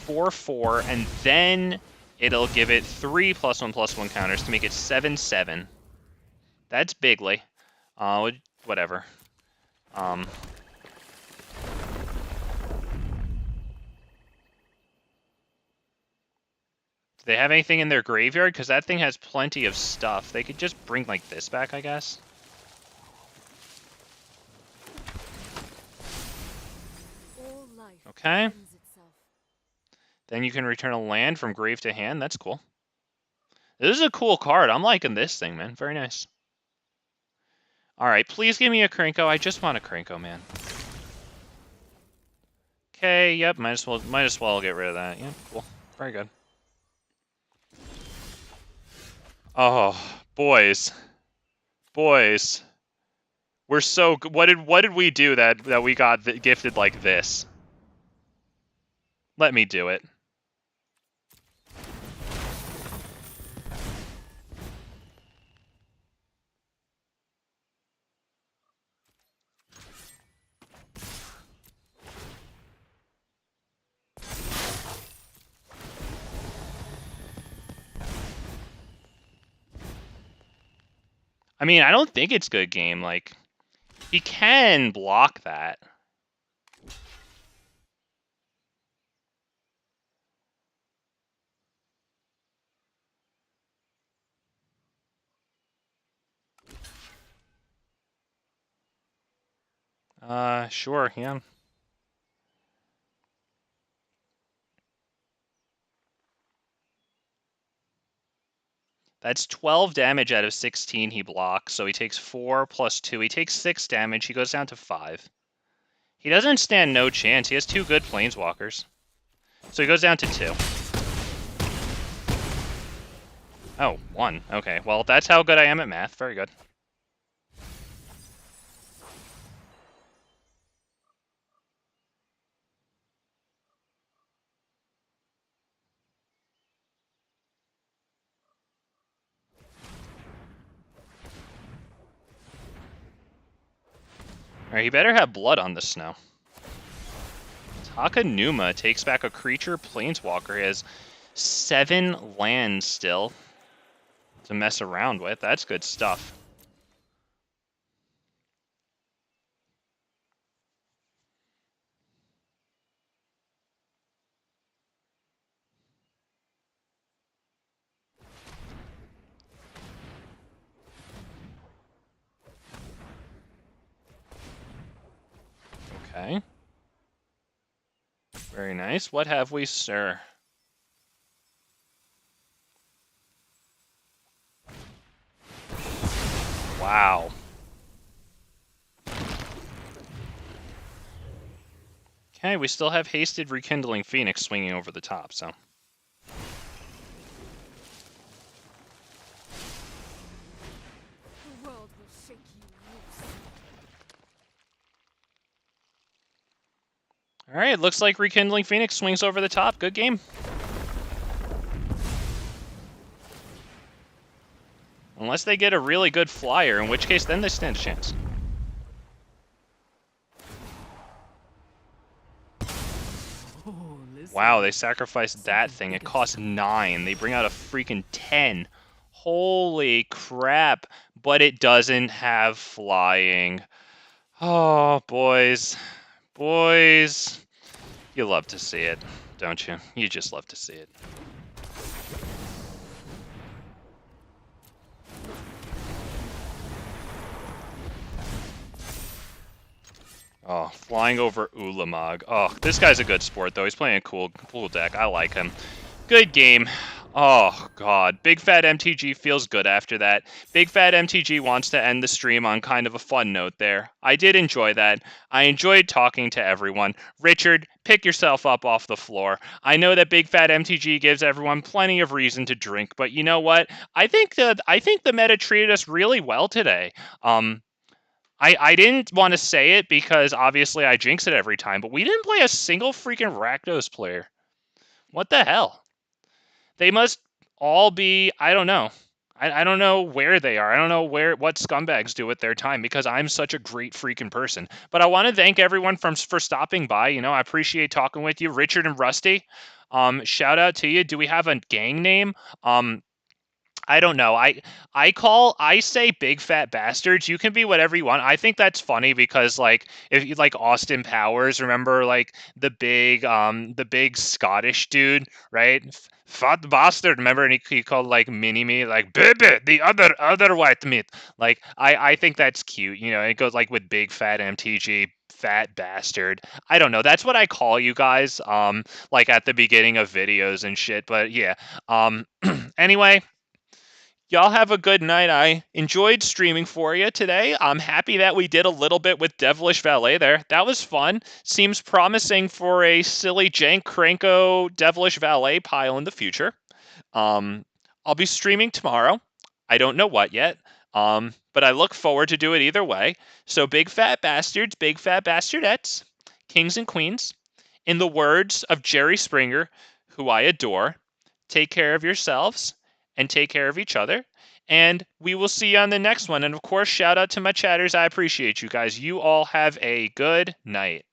4/4, and then it'll give it 3 +1/+1 counters to make it 7/7. That's bigly. Whatever. Do they have anything in their graveyard? Because that thing has plenty of stuff. They could just bring, like, this back, I guess. Okay. Then you can return a land from grave to hand. That's cool. This is a cool card. I'm liking this thing, man. Very nice. Alright, please give me a Krenko. I just want a Krenko, man. Okay, yep, might as well get rid of that. Yep, cool. Very good. Oh, boys. Boys. We're so good. What did we do that we got gifted like this? Let me do it. I mean, I don't think it's good game. Like, he can block that. Sure, yeah. That's 12 damage out of 16 he blocks, so he takes 4 + 2. He takes 6 damage, he goes down to 5. He doesn't stand no chance. He has 2 good planeswalkers. So he goes down to 2. Oh, 1. Okay, well, that's how good I am at math. Very good. Alright, he better have blood on the snow. Takanuma takes back a creature planeswalker. He has 7 lands still to mess around with. That's good stuff. Okay. Very nice. What have we, sir? Wow. Okay, we still have hasted Rekindling Phoenix swinging over the top, so.
The world will shake you loose.
Alright, looks like Rekindling Phoenix swings over the top. Good game. Unless they get a really good flyer, in which case then they stand a chance. Wow, they sacrificed that thing. It cost 9. They bring out a freaking 10. Holy crap. But it doesn't have flying. Oh, boys. Boys. You love to see it, don't you? You just love to see it. Oh, flying over Ulamog. Oh, this guy's a good sport, though. He's playing a cool deck. I like him. Good game. Oh, God. Big Fat MTG feels good after that. Big Fat MTG wants to end the stream on kind of a fun note there. I did enjoy that. I enjoyed talking to everyone. Richard, pick yourself up off the floor. I know that Big Fat MTG gives everyone plenty of reason to drink, but you know what? I think the meta treated us really well today. I didn't want to say it because obviously I jinx it every time, but we didn't play a single freaking Rakdos player. What the hell? They must all be, I don't know. I don't know where they are. I don't know what scumbags do with their time because I'm such a great freaking person. But I want to thank everyone for stopping by. You know, I appreciate talking with you, Richard and Rusty. Shout out to you. Do we have a gang name? I don't know. I say big fat bastards. You can be whatever you want. I think that's funny because like if you like Austin Powers, remember like the big Scottish dude, right? Fat bastard, remember? And he called like mini me like baby, the other white meat. Like I think that's cute. You know, it goes like with big fat MTG. Fat bastard. I don't know. That's what I call you guys. Like at the beginning of videos and shit. But yeah. Anyway, y'all have a good night. I enjoyed streaming for you today. I'm happy that we did a little bit with Devilish Valet there. That was fun. Seems promising for a silly Jank Krenko Devilish Valet pile in the future. Um, I'll be streaming tomorrow. I don't know what yet. But I look forward to do it either way. So big fat bastards, big fat bastardettes, kings and queens. In the words of Jerry Springer, who I adore, take care of yourselves and take care of each other. And we will see you on the next one. And of course, shout out to my chatters. I appreciate you guys. You all have a good night.